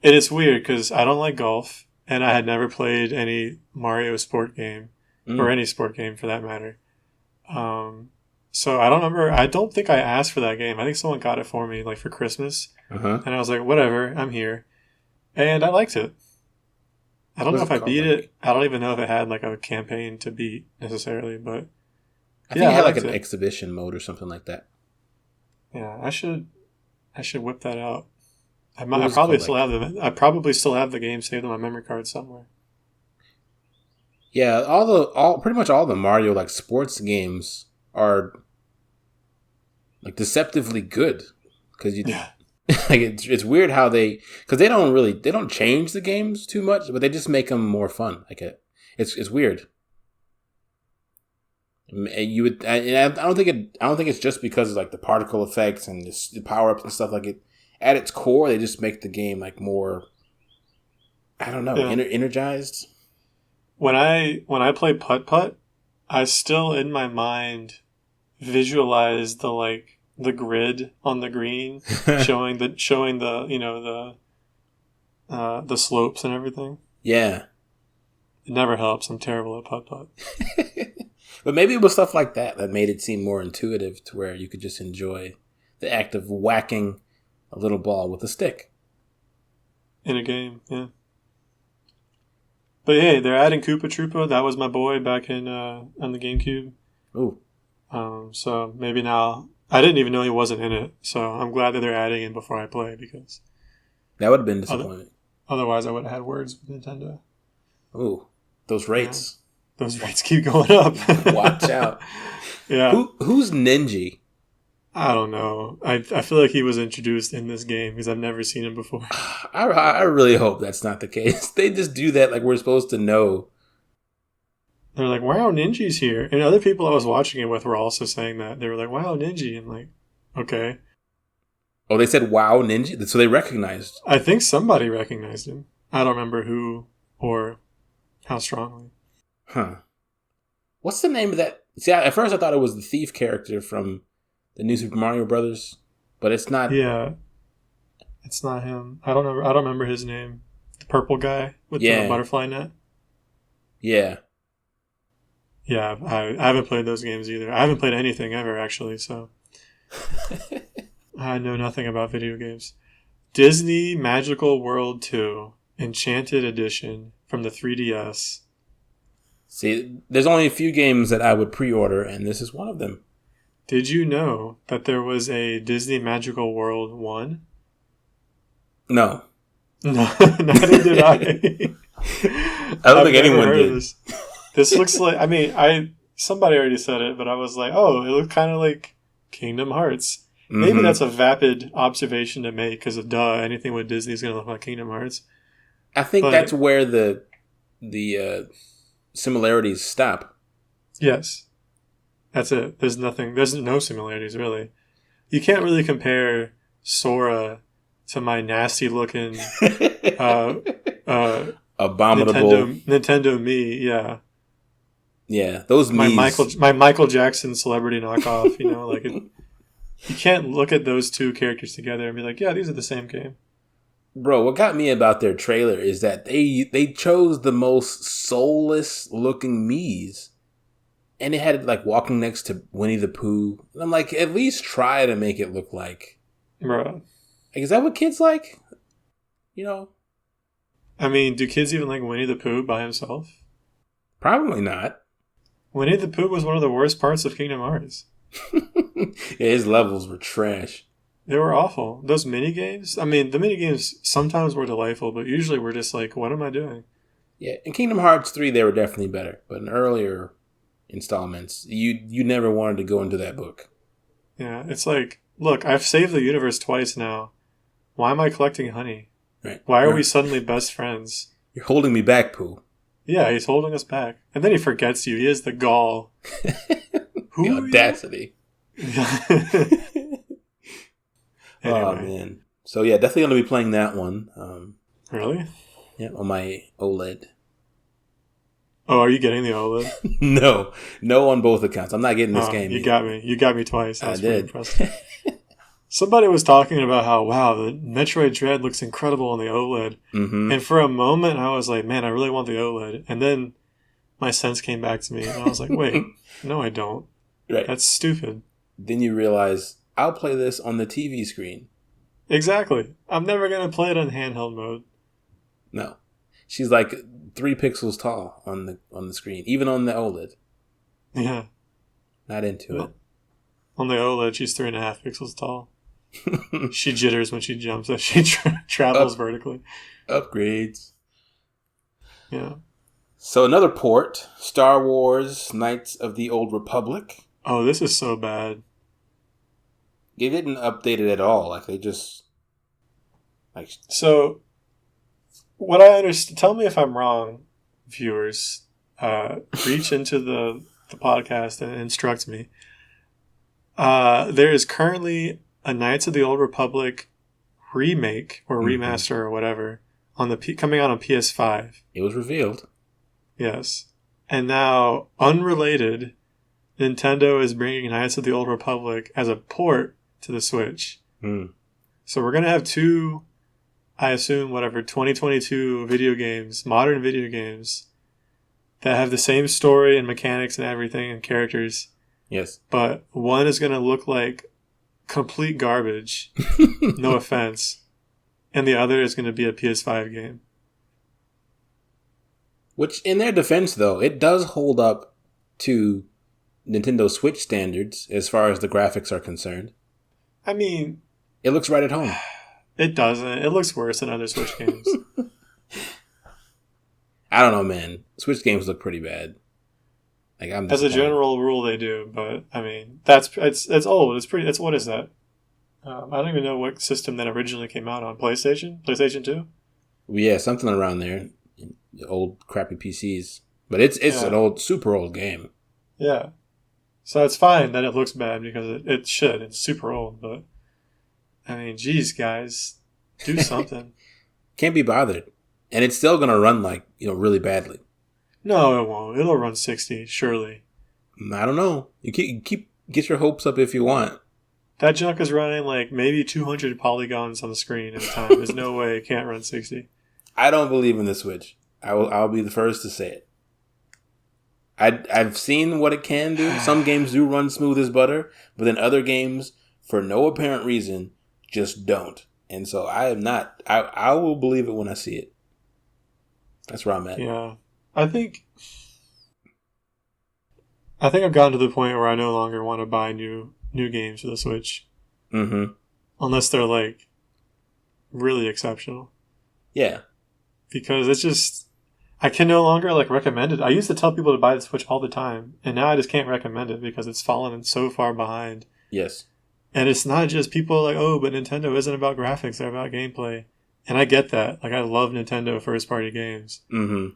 Speaker 1: It is weird because I don't like golf, and I had never played any Mario sport game, or any sport game for that matter. So I don't remember. I don't think I asked for that game. I think someone got it for me, like for Christmas, and I was like, "Whatever, I'm here," and I liked it. I don't know if I beat it. I don't even know if it had like a campaign to beat necessarily, but
Speaker 2: I think it had like an exhibition mode or something like that.
Speaker 1: Yeah, I should I should whip that out. I
Speaker 2: What was it
Speaker 1: probably
Speaker 2: called?
Speaker 1: still have them. I probably still have the game saved on my memory card somewhere.
Speaker 2: Yeah, pretty much all the Mario like sports games are like deceptively good because
Speaker 1: Yeah.
Speaker 2: like it's weird how because they don't change the games too much, but they just make them more fun. Like it's weird. And you would, and I don't think it's just because of like the particle effects and the power ups and stuff. Like it, at its core, they just make the game like more, I don't know, energized.
Speaker 1: When I play putt-putt, I still in my mind visualize the grid on the green showing the the slopes and everything.
Speaker 2: Yeah.
Speaker 1: It never helps. I'm terrible at putt-putt.
Speaker 2: But maybe it was stuff like that made it seem more intuitive to where you could just enjoy the act of whacking a little ball with a stick.
Speaker 1: In a game, yeah. But hey, they're adding Koopa Troopa. That was my boy back in on the GameCube.
Speaker 2: Ooh.
Speaker 1: So maybe now I didn't even know he wasn't in it. So I'm glad that they're adding him before I play because
Speaker 2: that would have been disappointing.
Speaker 1: Otherwise, I would have had words with Nintendo.
Speaker 2: Ooh, those rates.
Speaker 1: Yeah. Those rates keep going up.
Speaker 2: Watch out.
Speaker 1: Yeah.
Speaker 2: Who's Ninja?
Speaker 1: I don't know. I feel like he was introduced in this game because I've never seen him before.
Speaker 2: I really hope that's not the case. They just do that like we're supposed to know.
Speaker 1: They're like, wow, Ninja's here. And other people I was watching it with were also saying that. They were like, wow, Ninja. I'm like, okay.
Speaker 2: Oh, they said, wow, Ninja? So they recognized.
Speaker 1: I think somebody recognized him. I don't remember who or how strongly.
Speaker 2: Huh. What's the name of that? See, at first I thought it was the thief character from the new Super Mario Brothers, but it's not.
Speaker 1: Yeah. It's not him. I don't know. I don't remember his name. The purple guy with the butterfly net.
Speaker 2: Yeah.
Speaker 1: Yeah, I haven't played those games either. I haven't played anything ever, actually, so I know nothing about video games. Disney Magical World 2 Enchanted Edition from the 3DS.
Speaker 2: See, there's only a few games that I would pre-order, and this is one of them.
Speaker 1: Did you know that there was a Disney Magical World 1?
Speaker 2: No.
Speaker 1: No, neither did I.
Speaker 2: I don't think anyone did.
Speaker 1: This looks like, I mean, somebody already said it, but I was like, oh, it looks kind of like Kingdom Hearts. Mm-hmm. Maybe that's a vapid observation to make because of anything with Disney is going to look like Kingdom Hearts.
Speaker 2: I think that's where the similarities stop.
Speaker 1: Yes. That's it. There's no similarities really. You can't really compare Sora to my nasty looking
Speaker 2: abominable
Speaker 1: Nintendo Me, yeah.
Speaker 2: Yeah, those
Speaker 1: my Michael Jackson celebrity knockoff, you can't look at those two characters together and be like, yeah, these are the same game.
Speaker 2: Bro, what got me about their trailer is that they chose the most soulless looking Miis. And it had it like walking next to Winnie the Pooh. And I'm like, at least try to make it look like.
Speaker 1: Bro.
Speaker 2: Like, is that what kids like?
Speaker 1: I mean, do kids even like Winnie the Pooh by himself?
Speaker 2: Probably not.
Speaker 1: Winnie the Pooh was one of the worst parts of Kingdom Hearts.
Speaker 2: Yeah, his levels were trash.
Speaker 1: They were awful. Those minigames, I mean, the minigames sometimes were delightful, but usually we're just like, what am I doing?
Speaker 2: Yeah, in Kingdom Hearts 3, they were definitely better. But in earlier installments, you never wanted to go into that book.
Speaker 1: Yeah, it's like, look, I've saved the universe twice now. Why am I collecting honey?
Speaker 2: Right.
Speaker 1: Why are we suddenly best friends?
Speaker 2: You're holding me back, Pooh.
Speaker 1: Yeah, he's holding us back. And then he forgets you. He has the gall.
Speaker 2: The audacity. Anyway. Oh, man. So, yeah, definitely going to be playing that one.
Speaker 1: Really?
Speaker 2: Yeah, on my OLED.
Speaker 1: Oh, are you getting the OLED?
Speaker 2: No on both accounts. I'm not getting this game.
Speaker 1: You got me. You got me twice.
Speaker 2: I did.
Speaker 1: Impressive. Somebody was talking about how, wow, the Metroid Dread looks incredible on the OLED. Mm-hmm. And for a moment, I was like, man, I really want the OLED. And then my sense came back to me, and I was like, wait, no, I don't.
Speaker 2: Right.
Speaker 1: That's stupid.
Speaker 2: Then you realize, I'll play this on the TV screen.
Speaker 1: Exactly. I'm never going to play it on handheld mode.
Speaker 2: No. She's like 3 pixels tall on the screen, even on the OLED.
Speaker 1: Yeah.
Speaker 2: Not into it.
Speaker 1: On the OLED, she's 3.5 pixels tall. She jitters when she jumps as she travels vertically.
Speaker 2: Upgrades.
Speaker 1: Yeah.
Speaker 2: So another port, Star Wars Knights of the Old Republic.
Speaker 1: Oh, this is so bad.
Speaker 2: They didn't update it at all. Like, they just...
Speaker 1: So, what I understand... Tell me if I'm wrong, viewers. Reach into the podcast and instruct me. There is currently a Knights of the Old Republic remake or remaster or whatever coming out on PS5.
Speaker 2: It was revealed.
Speaker 1: Yes. And now, unrelated, Nintendo is bringing Knights of the Old Republic as a port to the Switch. So we're going to have two, I assume, 2022 video games, modern video games, that have the same story and mechanics and everything and characters.
Speaker 2: Yes.
Speaker 1: But one is going to look like complete garbage, no offense, and the other is going to be a PS5 game.
Speaker 2: Which, in their defense, though, it does hold up to Nintendo Switch standards as far as the graphics are concerned.
Speaker 1: I mean...
Speaker 2: It looks right at home.
Speaker 1: It doesn't. It looks worse than other Switch games.
Speaker 2: I don't know, man. Switch games look pretty bad. Like,
Speaker 1: as a general rule, they do, but I mean, it's old. It's what is that? I don't even know what system that originally came out on. PlayStation 2.
Speaker 2: Yeah, something around there. Old crappy PCs, but it's an super old game.
Speaker 1: Yeah, so it's fine that it looks bad because it should. It's super old, but I mean, geez, guys, do something.
Speaker 2: Can't be bothered, and it's still gonna run really badly.
Speaker 1: No, it won't. It'll run 60, surely.
Speaker 2: I don't know. You keep get your hopes up if you want.
Speaker 1: That junk is running like maybe 200 polygons on the screen at a time. There's no way it can't run 60.
Speaker 2: I don't believe in the Switch. I'll be the first to say it. I've seen what it can do. Some games do run smooth as butter, but then other games, for no apparent reason, just don't. And so I am not. I will believe it when I see it. That's where I'm at.
Speaker 1: Yeah, I think I've gotten to the point where I no longer want to buy new games for the Switch.
Speaker 2: Mm-hmm.
Speaker 1: Unless they're like really exceptional.
Speaker 2: Yeah.
Speaker 1: Because it's just, I can no longer recommend it. I used to tell people to buy the Switch all the time, and now I just can't recommend it because it's fallen so far behind.
Speaker 2: Yes. And
Speaker 1: it's not just people like, oh, but Nintendo isn't about graphics, they're about gameplay. And I get that. I love Nintendo first-party games.
Speaker 2: Mm-hmm.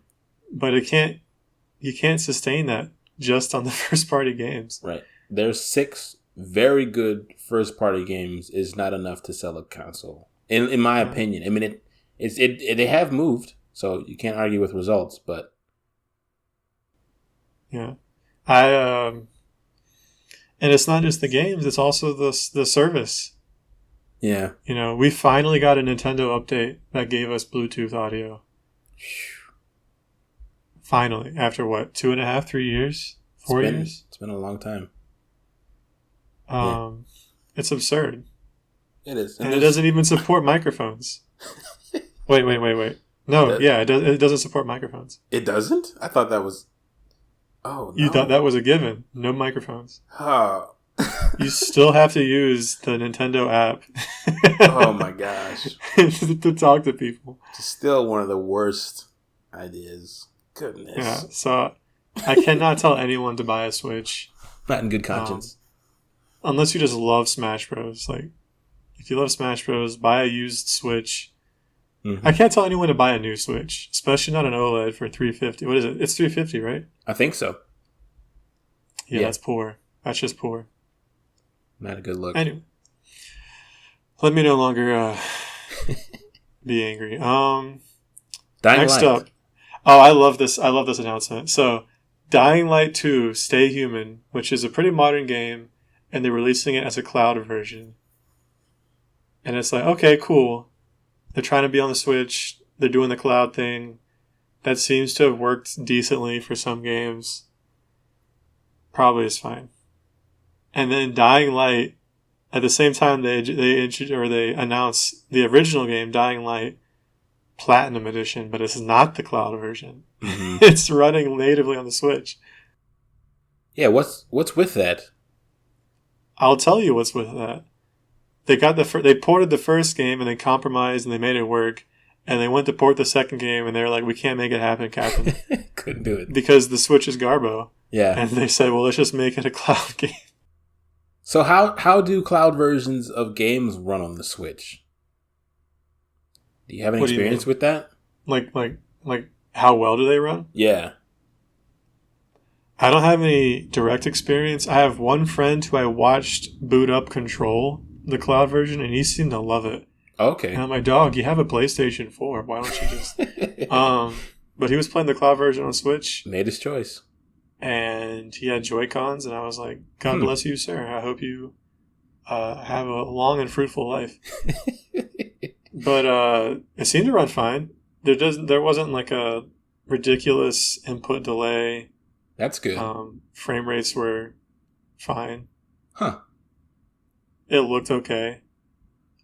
Speaker 1: But you can't sustain that just on the first-party games.
Speaker 2: Right. There's 6 very good first-party games is not enough to sell a console, in my opinion. I mean, they have moved, so you can't argue with results, but...
Speaker 1: Yeah. And it's not just the games, it's also the service.
Speaker 2: Yeah.
Speaker 1: We finally got a Nintendo update that gave us Bluetooth audio. Finally. After what? 2.5, 3 years? 4 years?
Speaker 2: It's been a long time.
Speaker 1: It's absurd.
Speaker 2: It is.
Speaker 1: And it doesn't even support microphones. Wait. No, it doesn't support microphones.
Speaker 2: It doesn't? I thought that was... Oh, no.
Speaker 1: You thought that was a given. No microphones.
Speaker 2: Oh.
Speaker 1: You still have to use the Nintendo app.
Speaker 2: Oh my gosh.
Speaker 1: To talk to people.
Speaker 2: It's still one of the worst ideas. Goodness.
Speaker 1: Yeah, so I cannot tell anyone to buy a Switch.
Speaker 2: Not in good conscience.
Speaker 1: Unless you just love Smash Bros. If you love Smash Bros., buy a used Switch. Mm-hmm. I can't tell anyone to buy a new Switch, especially not an OLED for $350. What is it? It's $350, right?
Speaker 2: I think so.
Speaker 1: Yeah, that's poor. That's just poor.
Speaker 2: Not a good look.
Speaker 1: Anyway, let me no longer be angry. Next up. Oh, I love this announcement. So, Dying Light 2 Stay Human, which is a pretty modern game, and they're releasing it as a cloud version. And it's like, okay, cool. They're trying to be on the Switch. They're doing the cloud thing. That seems to have worked decently for some games. Probably is fine. And then Dying Light, at the same time they announced the original game, Dying Light Platinum Edition, but it's not the cloud version. Mm-hmm. It's running natively on the Switch.
Speaker 2: Yeah, what's with that?
Speaker 1: I'll tell you what's with that. they got they ported the first game and they compromised and they made it work. And they went to port the second game and they were like, we can't make it happen, Captain.
Speaker 2: Couldn't do it.
Speaker 1: Because the Switch is Garbo.
Speaker 2: Yeah.
Speaker 1: And they said, well, let's just make it a cloud game.
Speaker 2: So how do cloud versions of games run on the Switch? Do you have any experience with that?
Speaker 1: Like how well do they run?
Speaker 2: Yeah.
Speaker 1: I don't have any direct experience. I have one friend who I watched boot up Control, the cloud version, and he seemed to love it.
Speaker 2: Okay.
Speaker 1: And I'm like, dog, you have a PlayStation 4. Why don't you just... But he was playing the cloud version on Switch.
Speaker 2: Made his choice. And
Speaker 1: he had Joy-Cons, and I was like, God bless you, sir. I hope you have a long and fruitful life. But it seemed to run fine. There wasn't like a ridiculous input delay.
Speaker 2: That's good.
Speaker 1: Frame rates were fine.
Speaker 2: Huh.
Speaker 1: It looked okay.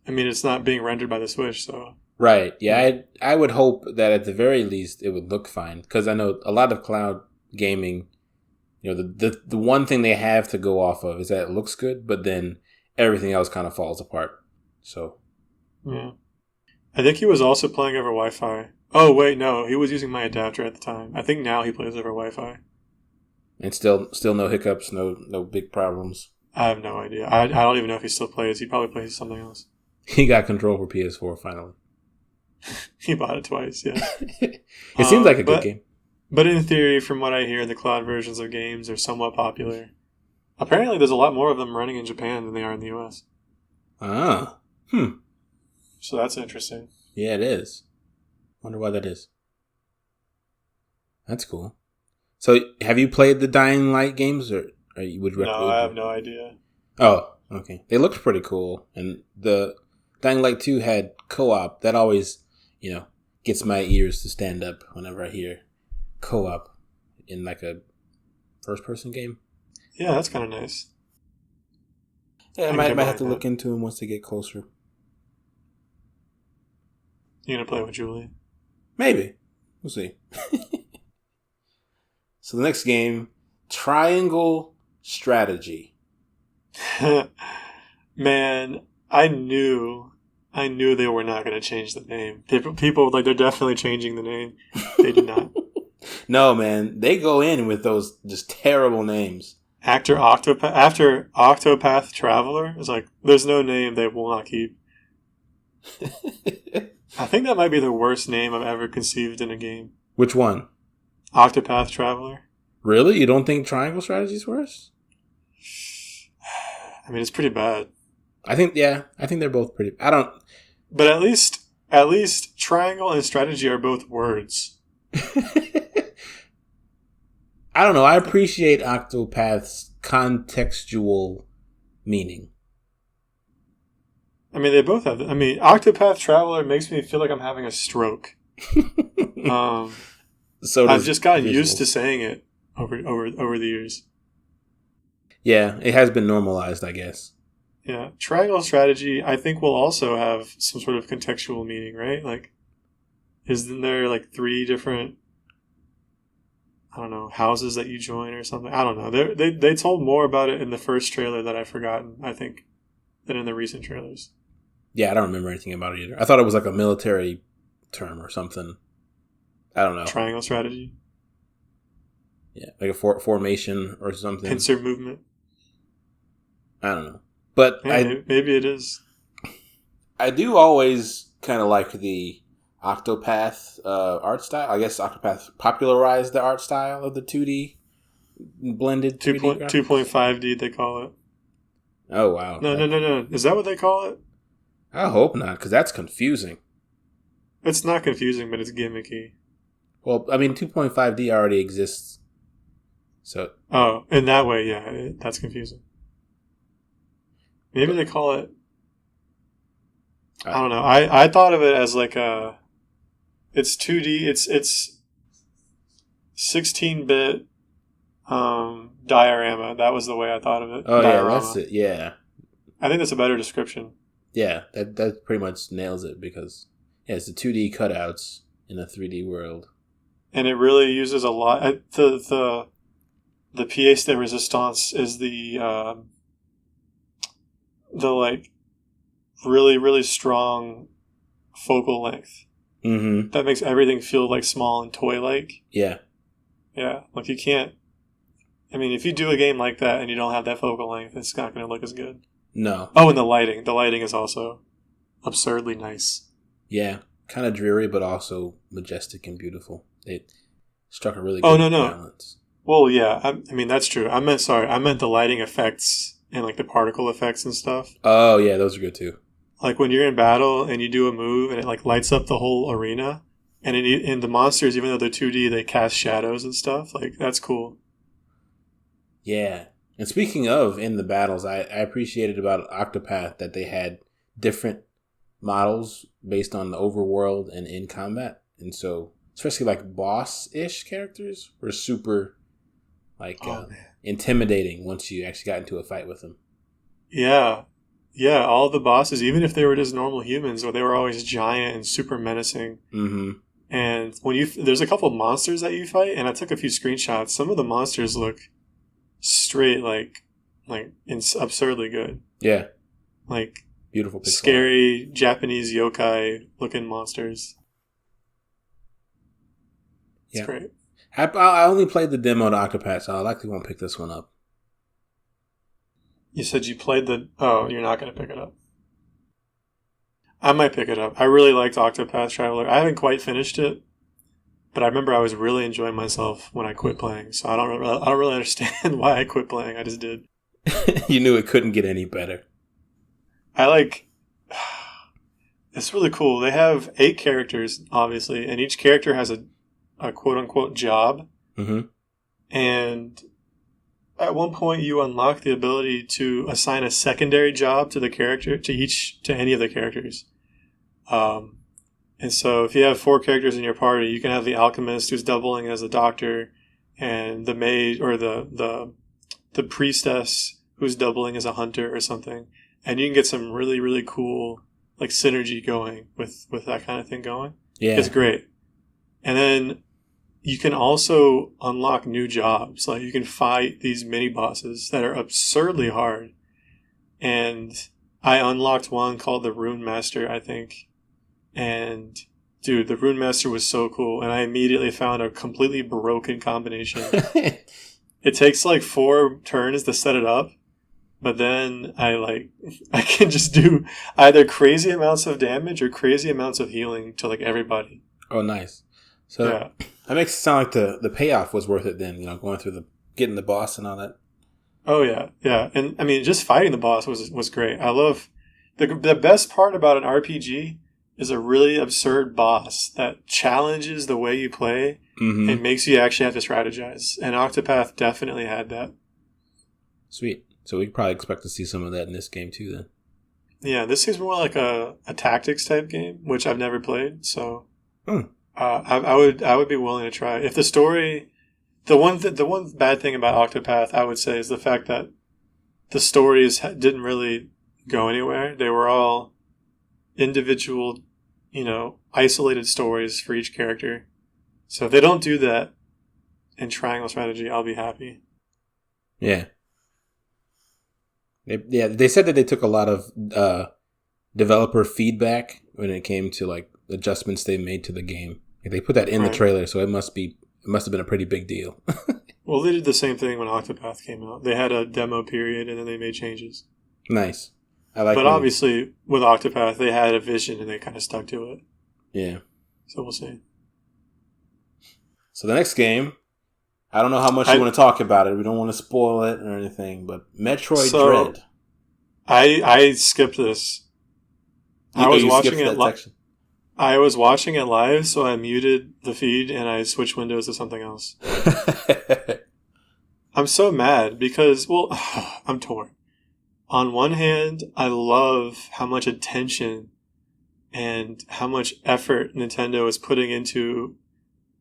Speaker 1: I mean, it's not being rendered by the Switch, so...
Speaker 2: Right. Yeah, I would hope that at the very least it would look fine. Because I know a lot of cloud gaming, you know, the one thing they have to go off of is that it looks good, but then everything else kind of falls apart. So...
Speaker 1: Yeah. I think he was also playing over Wi-Fi. Oh, wait, no. He was using my adapter at the time. I think now he plays over Wi-Fi.
Speaker 2: And still no hiccups, no big problems.
Speaker 1: I have no idea. I don't even know if he still plays. He probably plays something else.
Speaker 2: He got Control for PS4 finally.
Speaker 1: He bought it twice, yeah.
Speaker 2: It seems like a good game.
Speaker 1: But in theory, from what I hear, the cloud versions of games are somewhat popular. Apparently, there's a lot more of them running in Japan than they are in the US.
Speaker 2: Ah.
Speaker 1: So that's interesting.
Speaker 2: Yeah, it is. Wonder why that is. That's cool. So, have you played the Dying Light games, or you would recommend?
Speaker 1: No, I have no idea.
Speaker 2: Oh, okay. They looked pretty cool, and the Dying Light 2 had co-op. That always, you know, gets my ears to stand up whenever I hear co-op in like a first-person game.
Speaker 1: Yeah, that's kind of nice.
Speaker 2: Yeah, I might have to look into them once they get closer.
Speaker 1: You gonna play with Julie?
Speaker 2: Maybe. We'll see. So the next game, Triangle Strategy.
Speaker 1: Man, I knew they were not going to change the name. People like, they're definitely changing the name. They did not.
Speaker 2: No, man, they go in with those just terrible names.
Speaker 1: After Octopath Traveler, it's like, there's no name they will not keep. I think that might be the worst name I've ever conceived in a game.
Speaker 2: Which one?
Speaker 1: Octopath Traveler.
Speaker 2: Really? You don't think Triangle Strategy is worse?
Speaker 1: I mean, it's pretty bad.
Speaker 2: I think they're both pretty...
Speaker 1: But at least Triangle and Strategy are both words.
Speaker 2: I don't know. I appreciate Octopath's contextual meaning.
Speaker 1: I mean, they both have... I mean, Octopath Traveler makes me feel like I'm having a stroke.
Speaker 2: So
Speaker 1: I've just gotten used to saying it over the years.
Speaker 2: Yeah, it has been normalized, I guess.
Speaker 1: Yeah. Triangle Strategy, I think, will also have some sort of contextual meaning, right? Like, isn't there like 3 different, I don't know, houses that you join or something? I don't know. They told more about it in the first trailer that I've forgotten, I think, than in the recent trailers.
Speaker 2: Yeah, I don't remember anything about it either. I thought it was like a military term or something. I don't know.
Speaker 1: Triangle Strategy?
Speaker 2: Yeah, like a formation or something.
Speaker 1: Pincer movement?
Speaker 2: I don't know. But
Speaker 1: maybe it is.
Speaker 2: I do always kind of like the Octopath art style. I guess Octopath popularized the art style of the 2D blended
Speaker 1: 2.5D they call it.
Speaker 2: Oh, wow.
Speaker 1: No. Is that what they call it?
Speaker 2: I hope not, because that's confusing.
Speaker 1: It's not confusing, but it's gimmicky.
Speaker 2: Well, I mean, 2.5D already exists. So.
Speaker 1: Oh, in that way, yeah, that's confusing. Maybe they call it... I don't know. I thought of it as like a... It's 2D. It's 16-bit diorama. That was the way I thought of it.
Speaker 2: Oh,
Speaker 1: diorama.
Speaker 2: Yeah, that's it. Yeah.
Speaker 1: I think that's a better description.
Speaker 2: Yeah, that pretty much nails it because it's the 2D cutouts in a 3D world.
Speaker 1: And it really uses a lot... The pièce de résistance is the like really, really strong focal length.
Speaker 2: Mm-hmm.
Speaker 1: That makes everything feel like small and toy-like.
Speaker 2: Yeah.
Speaker 1: Yeah, like you can't. I mean, if you do a game like that and you don't have that focal length, it's not going to look as good.
Speaker 2: No.
Speaker 1: Oh, and the lighting. The lighting is also absurdly nice.
Speaker 2: Yeah. Kind of dreary, but also majestic and beautiful. It struck a really
Speaker 1: Oh,
Speaker 2: good
Speaker 1: no.
Speaker 2: balance.
Speaker 1: Well, yeah. I mean, that's true. I meant the lighting effects and like the particle effects and stuff.
Speaker 2: Oh, yeah, those are good too.
Speaker 1: Like when you're in battle and you do a move and it like lights up the whole arena, and in the monsters, even though they're 2D, they cast shadows and stuff. Like that's cool.
Speaker 2: Yeah. And speaking of in the battles, I appreciated about Octopath that they had different models based on the overworld and in combat. And so, especially like boss-ish characters were super like intimidating once you actually got into a fight with them.
Speaker 1: Yeah. Yeah, all the bosses, even if they were just normal humans, or they were always giant and super menacing.
Speaker 2: Mm-hmm.
Speaker 1: And there's a couple monsters that you fight, and I took a few screenshots. Some of the monsters look straight like absurdly good.
Speaker 2: Yeah,
Speaker 1: like
Speaker 2: beautiful, pixel
Speaker 1: scary art. Japanese yokai looking monsters. It's great.
Speaker 2: I only played the demo to Octopath, so I likely won't pick this one up.
Speaker 1: You said you played oh, you're not going to pick it up. I might pick it up. I really liked Octopath Traveler. I haven't quite finished it, but I remember I was really enjoying myself when I quit playing. So I don't really understand why I quit playing. I just did.
Speaker 2: You knew it couldn't get any better.
Speaker 1: It's really cool. They have 8 characters, obviously, and each character has a quote-unquote job.
Speaker 2: Mm-hmm. And at one point, you unlock the ability to assign a secondary job to the character, to any of the characters. And so if you have 4 characters in your party, you can have the alchemist who's doubling as a doctor, and the mage or the priestess who's doubling as a hunter or something. And you can get some really, really cool like synergy going with that kind of thing going. Yeah.
Speaker 1: It's great. And then you can also unlock new jobs. Like you can fight these mini bosses that are absurdly hard. And I unlocked one called the Rune Master, I think. And dude, the Rune Master was so cool. And I immediately found a completely broken combination. It takes like 4 turns to set it up. But then I can just do either crazy amounts of damage or crazy amounts of healing to like everybody.
Speaker 2: Oh, nice. So yeah. That makes it sound like the payoff was worth it then, going through getting the boss and all that.
Speaker 1: Oh, yeah. Yeah. And I mean, just fighting the boss was great. I love the best part about an RPG is a really absurd boss that challenges the way you play and makes you actually have to strategize. And Octopath definitely had that.
Speaker 2: Sweet. So we could probably expect to see some of that in this game too then.
Speaker 1: Yeah, this seems more like a tactics type game, which I've never played. So I would be willing to try. If the story, the one bad thing about Octopath, I would say, is the fact that the stories didn't really go anywhere. They were all individual, isolated stories for each character. So if they don't do that in Triangle Strategy, I'll be happy.
Speaker 2: Yeah. They said that they took a lot of developer feedback when it came to like adjustments they made to the game. They put that in the trailer, so it must have been a pretty big deal.
Speaker 1: Well, they did the same thing when Octopath came out. They had a demo period and then they made changes.
Speaker 2: Nice.
Speaker 1: But obviously, with Octopath, they had a vision and they kind of stuck to it. Yeah. So we'll see.
Speaker 2: So the next game, I don't know how much you want to talk about it. We don't want to spoil it or anything, but Metroid Dread.
Speaker 1: I skipped this. I was watching it live. I was watching it live, so I muted the feed and I switched windows to something else. I'm so mad because, well, I'm torn. On one hand, I love how much attention and how much effort Nintendo is putting into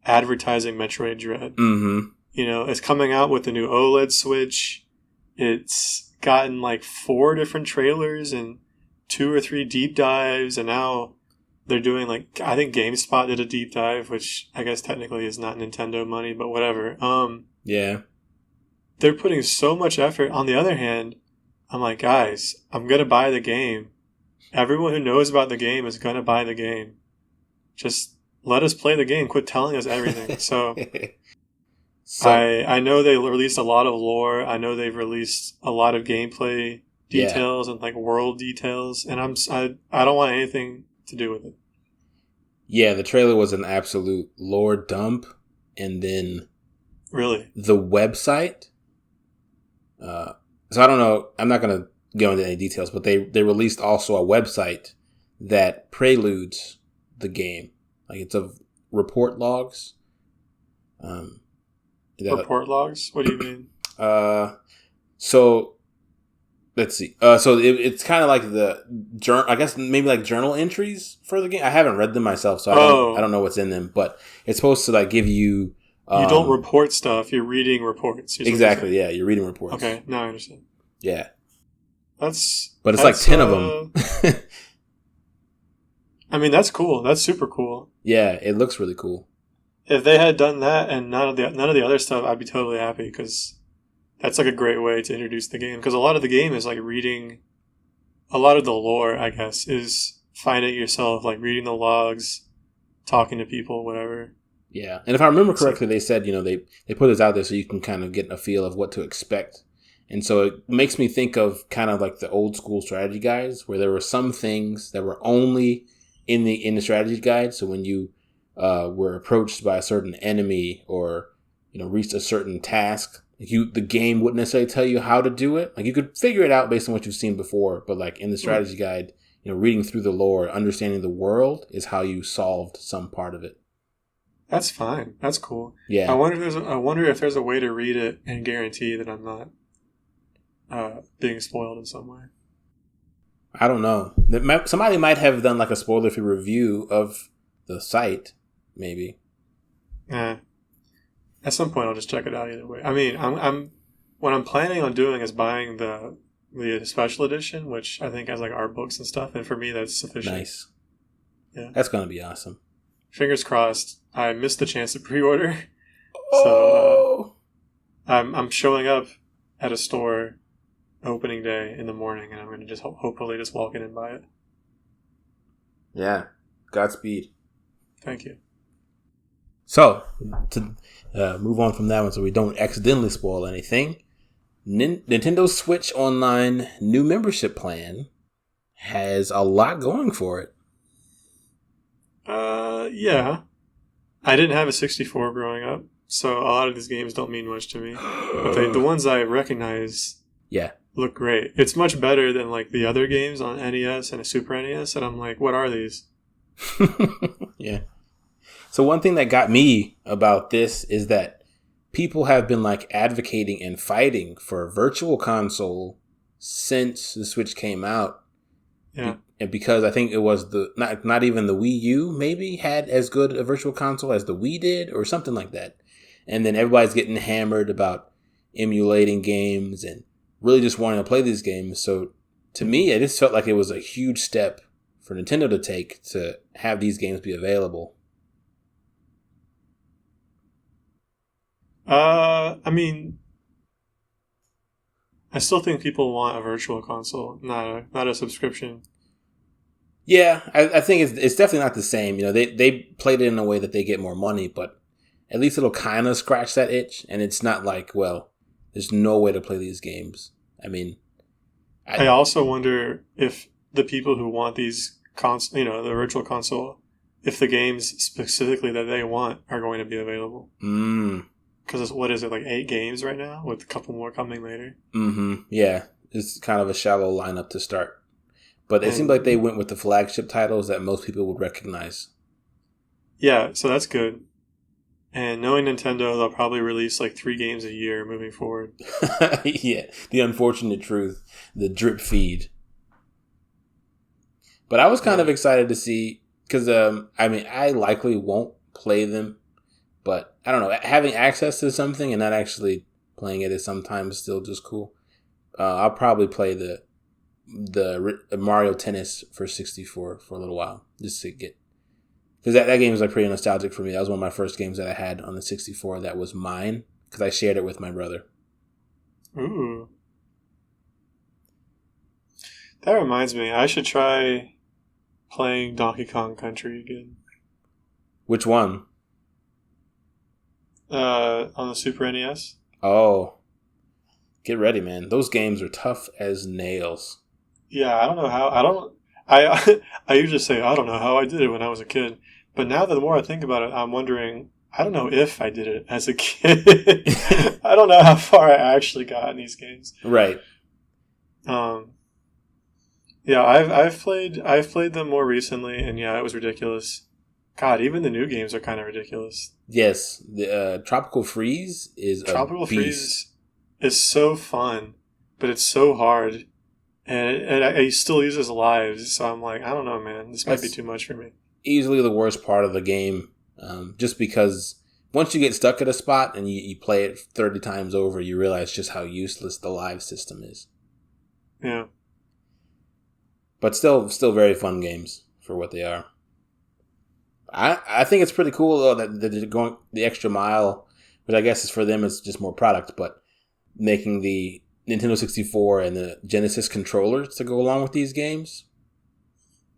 Speaker 1: advertising Metroid Dread.
Speaker 2: Mm-hmm.
Speaker 1: It's coming out with the new OLED Switch. It's gotten like 4 different trailers and 2 or 3 deep dives, and now they're doing I think GameSpot did a deep dive, which I guess technically is not Nintendo money, but whatever.
Speaker 2: Yeah.
Speaker 1: They're putting so much effort. On the other hand, I'm like, guys, I'm going to buy the game, everyone who knows about the game is going to buy the game. Just let us play the game. Quit telling us everything. So, I know they released a lot of lore. I know they've released a lot of gameplay details and like world details, and I don't want anything to do with it.
Speaker 2: Yeah, the trailer was an absolute lore dump, and then
Speaker 1: really
Speaker 2: the website. So I don't know. I'm not gonna go into any details, but they released also a website that preludes the game. Like it's of report logs.
Speaker 1: Report logs? What do you mean?
Speaker 2: So let's see. So it's kind of like the I guess maybe like journal entries for the game. I haven't read them myself, so I don't know what's in them. But it's supposed to like give you.
Speaker 1: You don't report stuff. You're reading reports.
Speaker 2: Exactly. Yeah, you're reading reports.
Speaker 1: Okay, now I understand.
Speaker 2: Yeah.
Speaker 1: But
Speaker 2: it's like 10 of them.
Speaker 1: I mean, that's cool. That's super cool.
Speaker 2: Yeah, it looks really cool.
Speaker 1: If they had done that and none of the other stuff, I'd be totally happy because that's like a great way to introduce the game. Because a lot of the game is like reading. A lot of the lore, I guess, is find it yourself, like reading the logs, talking to people, whatever.
Speaker 2: Yeah, and if I remember correctly, they said, they put this out there so you can kind of get a feel of what to expect. And so it makes me think of kind of like the old school strategy guides where there were some things that were only in the strategy guide. So when you were approached by a certain enemy or, reached a certain task, the game wouldn't necessarily tell you how to do it. Like you could figure it out based on what you've seen before. But like in the strategy guide, reading through the lore, understanding the world is how you solved some part of it.
Speaker 1: That's fine. That's cool.
Speaker 2: Yeah.
Speaker 1: I wonder if there's a way to read it and guarantee that I'm not being spoiled in some way.
Speaker 2: I don't know. Somebody might have done like a spoiler-free review of the site, maybe.
Speaker 1: At some point, I'll just check it out either way. I mean, what I'm planning on doing is buying the special edition, which I think has like art books and stuff, and for me, that's sufficient.
Speaker 2: Nice.
Speaker 1: Yeah,
Speaker 2: that's gonna be awesome.
Speaker 1: Fingers crossed. I missed the chance to pre-order, so I'm showing up at a store opening day in the morning, and I'm going to just hopefully just walk in and buy it.
Speaker 2: Yeah, Godspeed.
Speaker 1: Thank you.
Speaker 2: So to move on from that one, so we don't accidentally spoil anything. Nintendo Switch Online new membership plan has a lot going for it.
Speaker 1: Yeah. I didn't have a 64 growing up, so a lot of these games don't mean much to me. But the ones I recognize look great. It's much better than like the other games on NES and a Super NES, and I'm like, what are these?
Speaker 2: Yeah. So one thing that got me about this is that people have been like advocating and fighting for a virtual console since the Switch came out.
Speaker 1: Yeah.
Speaker 2: And because I think it was not even the Wii U maybe had as good a virtual console as the Wii did or something like that. And then everybody's getting hammered about emulating games and really just wanting to play these games. So to me, it just felt like it was a huge step for Nintendo to take to have these games be available.
Speaker 1: I mean, I still think people want a virtual console, not a subscription.
Speaker 2: Yeah, I think it's definitely not the same. They played it in a way that they get more money, but at least it'll kind of scratch that itch. And it's not like, well, there's no way to play these games. I mean,
Speaker 1: I also wonder if the people who want these the virtual console, if the games specifically that they want are going to be available. Because what is it, like 8 games right now with a couple more coming later?
Speaker 2: Yeah, it's kind of a shallow lineup to start. But it seemed like they went with the flagship titles that most people would recognize.
Speaker 1: Yeah, so that's good. And knowing Nintendo, they'll probably release like 3 games a year moving forward.
Speaker 2: Yeah, the unfortunate truth, the drip feed. But I was kind of excited to see, because I likely won't play them, but I don't know, having access to something and not actually playing it is sometimes still just cool. I'll probably play the Mario Tennis for 64 for a little while, just to get, because that game was like pretty nostalgic for me. That was one of my first games that I had on the 64 that was mine, because I shared it with my brother.
Speaker 1: Ooh. That reminds me, I should try playing Donkey Kong Country again.
Speaker 2: Which one?
Speaker 1: On the Super NES.
Speaker 2: Oh. Get ready, man. Those games are tough as nails.
Speaker 1: Yeah, I don't know how. I usually say, I don't know how I did it when I was a kid. But now that the more I think about it, I'm wondering, I don't know if I did it as a kid. I don't know how far I actually got in these games.
Speaker 2: Right.
Speaker 1: Yeah, I've played them more recently, and yeah, it was ridiculous. God, even the new games are kind of ridiculous.
Speaker 2: Yes, the Tropical Freeze is
Speaker 1: Tropical
Speaker 2: a beast.
Speaker 1: Freeze is so fun, but it's so hard, and it still uses lives. So I'm like, I don't know, man, this might be too much for me.
Speaker 2: Easily the worst part of the game, just because once you get stuck at a spot and you play it 30 times over, you realize just how useless the live system is.
Speaker 1: Yeah.
Speaker 2: But still very fun games for what they are. I think it's pretty cool though that they're going the extra mile, which I guess is for them it's just more product, but making the Nintendo 64 and the Genesis controllers to go along with these games.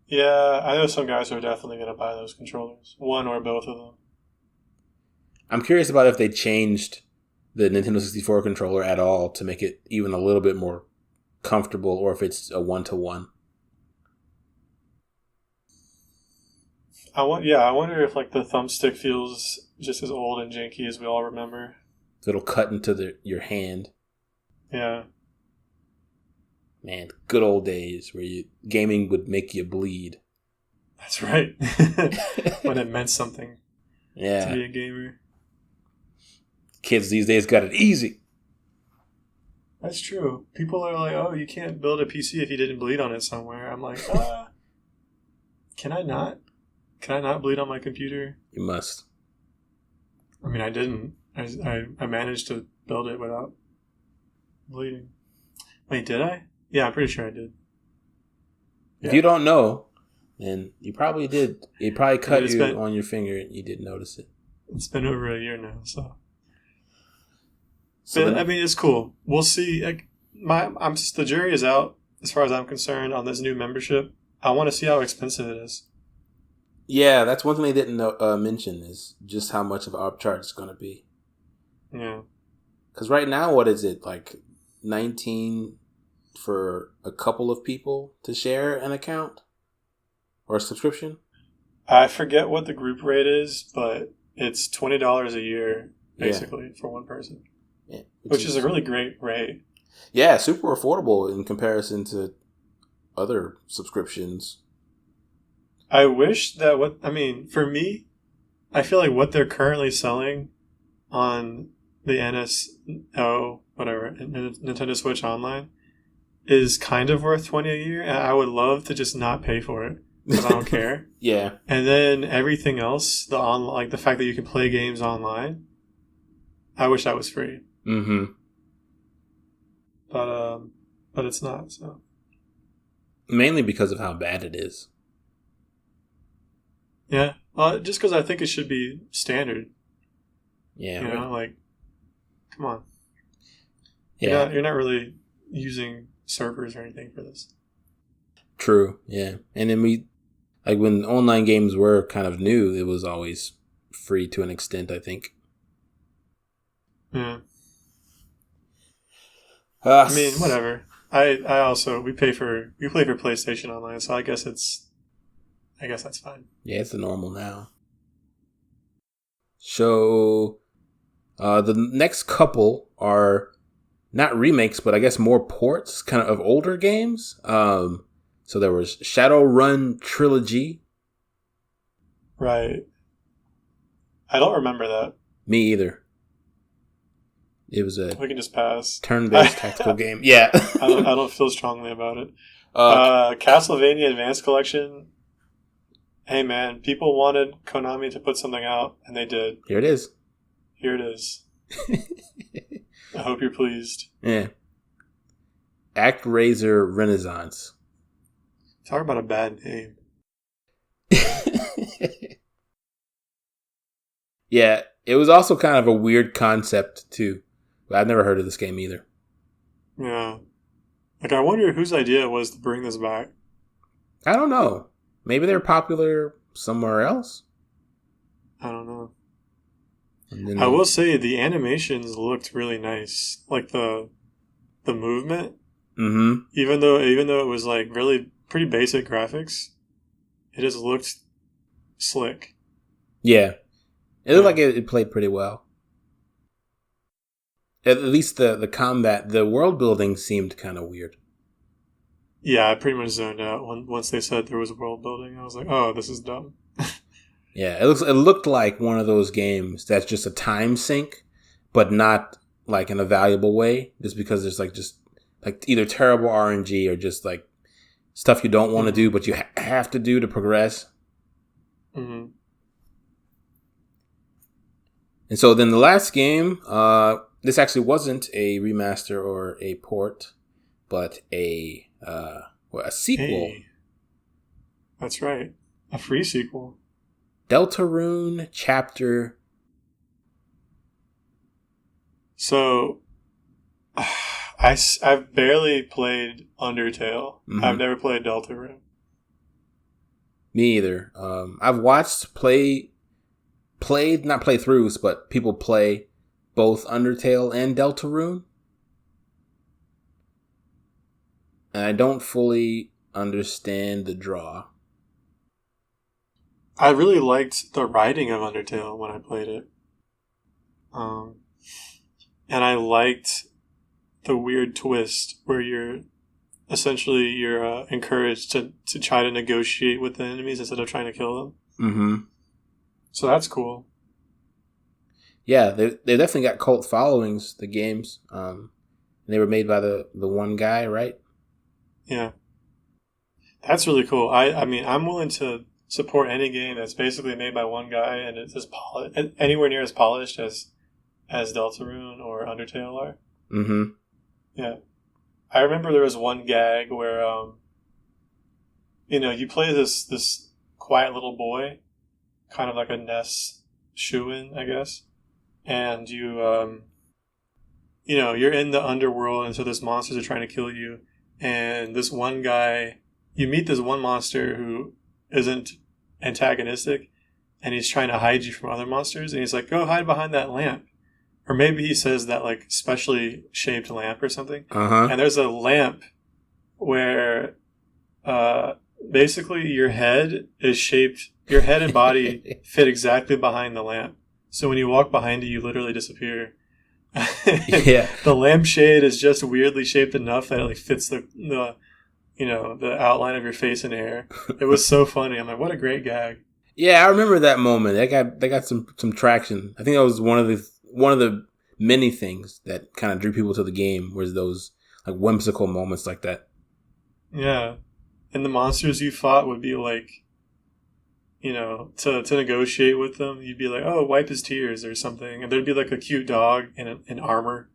Speaker 1: Yeah, I know some guys who are definitely going to buy those controllers, one or both of them.
Speaker 2: I'm curious about if they changed the Nintendo 64 controller at all to make it even a little bit more comfortable, or if it's a one-to-one.
Speaker 1: I wonder if like the thumbstick feels just as old and janky as we all remember.
Speaker 2: It'll cut into your hand.
Speaker 1: Yeah.
Speaker 2: Man, good old days where gaming would make you bleed.
Speaker 1: That's right. When it meant something to be a gamer.
Speaker 2: Kids these days got it easy.
Speaker 1: That's true. People are like, oh, you can't build a PC if you didn't bleed on it somewhere. I'm like, can I not? Can I not bleed on my computer?
Speaker 2: You must.
Speaker 1: I mean, I didn't. I managed to build it without bleeding. Wait, did I? Yeah, I'm pretty sure I did. Yeah.
Speaker 2: If you don't know, then you probably did. It probably cut you on your finger and you didn't notice it.
Speaker 1: It's been over a year now, so. But, I mean, it's cool. We'll see. The jury is out as far as I'm concerned on this new membership. I want to see how expensive it is.
Speaker 2: Yeah, that's one thing they didn't mention is just how much of an upcharge it's going to be.
Speaker 1: Yeah.
Speaker 2: Because right now, what is it? Like 19 for a couple of people to share an account? Or a subscription?
Speaker 1: I forget what the group rate is, but it's $20 a year, basically, for one person. Yeah, which is a really great rate.
Speaker 2: Yeah, super affordable in comparison to other subscriptions.
Speaker 1: I wish that for me, I feel like what they're currently selling on the NSO, whatever, Nintendo Switch Online, is kind of worth $20 a year, and I would love to just not pay for it, because I don't care.
Speaker 2: Yeah. And
Speaker 1: then everything else, the fact that you can play games online, I wish that was free.
Speaker 2: Mm-hmm.
Speaker 1: But it's not, so.
Speaker 2: Mainly because of how bad it is.
Speaker 1: Yeah. Well, just because I think it should be standard.
Speaker 2: Yeah.
Speaker 1: You know, like, come on.
Speaker 2: Yeah.
Speaker 1: You're not really using servers or anything for this.
Speaker 2: True. Yeah. And then when online games were kind of new, it was always free to an extent, I think.
Speaker 1: Yeah. I mean, whatever. We play for PlayStation Online, so I guess that's fine.
Speaker 2: Yeah, it's the normal now. So, the next couple are not remakes, but I guess more ports, kind of older games. So there was Shadowrun Trilogy.
Speaker 1: Right. I don't remember that.
Speaker 2: Me either. It was
Speaker 1: we can just pass.
Speaker 2: Turn-based tactical game. Yeah.
Speaker 1: I don't feel strongly about it. Castlevania Advanced Collection. Hey man, people wanted Konami to put something out, and they did.
Speaker 2: Here it is.
Speaker 1: I hope you're pleased.
Speaker 2: Yeah. ActRaiser Renaissance.
Speaker 1: Talk about a bad name.
Speaker 2: Yeah, it was also kind of a weird concept too. I've never heard of this game either.
Speaker 1: Yeah. Like, I wonder whose idea it was to bring this back.
Speaker 2: I don't know. Maybe they're popular somewhere else.
Speaker 1: I don't know.
Speaker 2: And
Speaker 1: I will say the animations looked really nice. Like the movement.
Speaker 2: Mm-hmm.
Speaker 1: Even though it was like really pretty basic graphics, it just looked slick.
Speaker 2: Yeah. It looked like it played pretty well. At least the combat, the world building seemed kind of weird.
Speaker 1: Yeah, I pretty much zoned out once they said there was world building. I was like, oh, this is dumb.
Speaker 2: Yeah, it looked like one of those games that's just a time sink, but not like in a valuable way, just because there's like either terrible RNG or just like stuff you don't want to do, but you have to do to progress.
Speaker 1: Mm-hmm.
Speaker 2: And so then the last game, this actually wasn't a remaster or a port, but a sequel.
Speaker 1: Hey, that's right. A free sequel.
Speaker 2: Deltarune Chapter.
Speaker 1: So, I've barely played Undertale.
Speaker 2: Mm-hmm.
Speaker 1: I've never played Deltarune.
Speaker 2: Me either. I've watched not playthroughs, but people play both Undertale and Deltarune. And I don't fully understand the draw.
Speaker 1: I really liked the writing of Undertale when I played it. And I liked the weird twist where you're encouraged to try to negotiate with the enemies instead of trying to kill them.
Speaker 2: Mm-hmm.
Speaker 1: So that's cool.
Speaker 2: Yeah, they definitely got cult followings, the games. They were made by the one guy, right?
Speaker 1: Yeah. That's really cool. I mean, I'm willing to support any game that's basically made by one guy and it's anywhere near as polished as Deltarune or Undertale are.
Speaker 2: Mm-hmm.
Speaker 1: Yeah. I remember there was one gag where, you play this quiet little boy, kind of like a Ness shoo-in, I guess. And you're in the underworld, and so those monsters are trying to kill you. And this one guy, you meet this one monster who isn't antagonistic, and he's trying to hide you from other monsters, and he's like, go hide behind that lamp. Or maybe he says that, like, specially shaped lamp or something.
Speaker 2: Uh-huh.
Speaker 1: And there's a lamp where basically your head and body fit exactly behind the lamp. So when you walk behind it, you literally disappear.
Speaker 2: Yeah.
Speaker 1: The lampshade is just weirdly shaped enough that it like fits the outline of your face and hair. It was so funny. I'm like, what a great gag.
Speaker 2: Yeah, I remember that moment. They got some traction. I think that was one of the many things that kind of drew people to the game, was those like whimsical moments like that.
Speaker 1: Yeah. And the monsters you fought would be like, to negotiate with them, you'd be like, oh, wipe his tears or something. And there'd be like a cute dog in armor.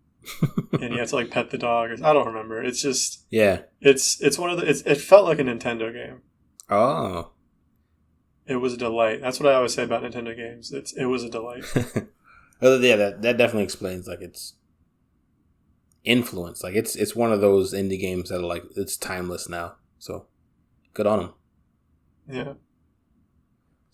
Speaker 1: And you have to like pet the dog. I don't remember. It's just,
Speaker 2: yeah.
Speaker 1: It's one of it felt like a Nintendo game.
Speaker 2: Oh.
Speaker 1: It was a delight. That's what I always say about Nintendo games. It was a delight.
Speaker 2: Yeah, that definitely explains like its influence. Like it's one of those indie games that are like, it's timeless now. So good on them.
Speaker 1: Yeah.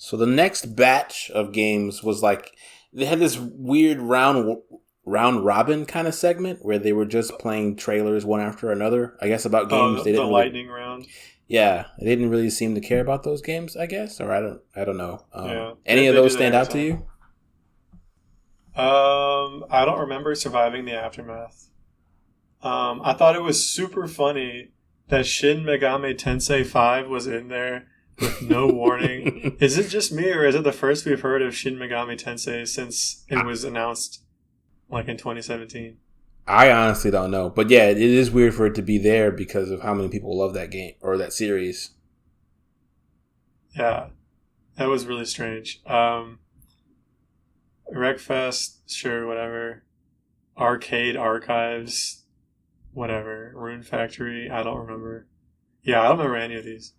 Speaker 2: So the next batch of games was like, they had this weird round robin kind of segment where they were just playing trailers one after another, I guess, about games they didn't
Speaker 1: the lightning round.
Speaker 2: Yeah, they didn't really seem to care about those games, I guess, or I don't know.
Speaker 1: Yeah.
Speaker 2: Any of those stand out to you?
Speaker 1: I don't remember Surviving the Aftermath. I thought it was super funny that Shin Megami Tensei 5 was in there with no warning. Is it just me, or is it the first we've heard of Shin Megami Tensei since it was announced like in 2017?
Speaker 2: I honestly don't know. But yeah, it is weird for it to be there because of how many people love that game or that series.
Speaker 1: Yeah, that was really strange. Wreckfest, sure, whatever. Arcade Archives, whatever. Rune Factory, I don't remember. Yeah, I don't remember any of these.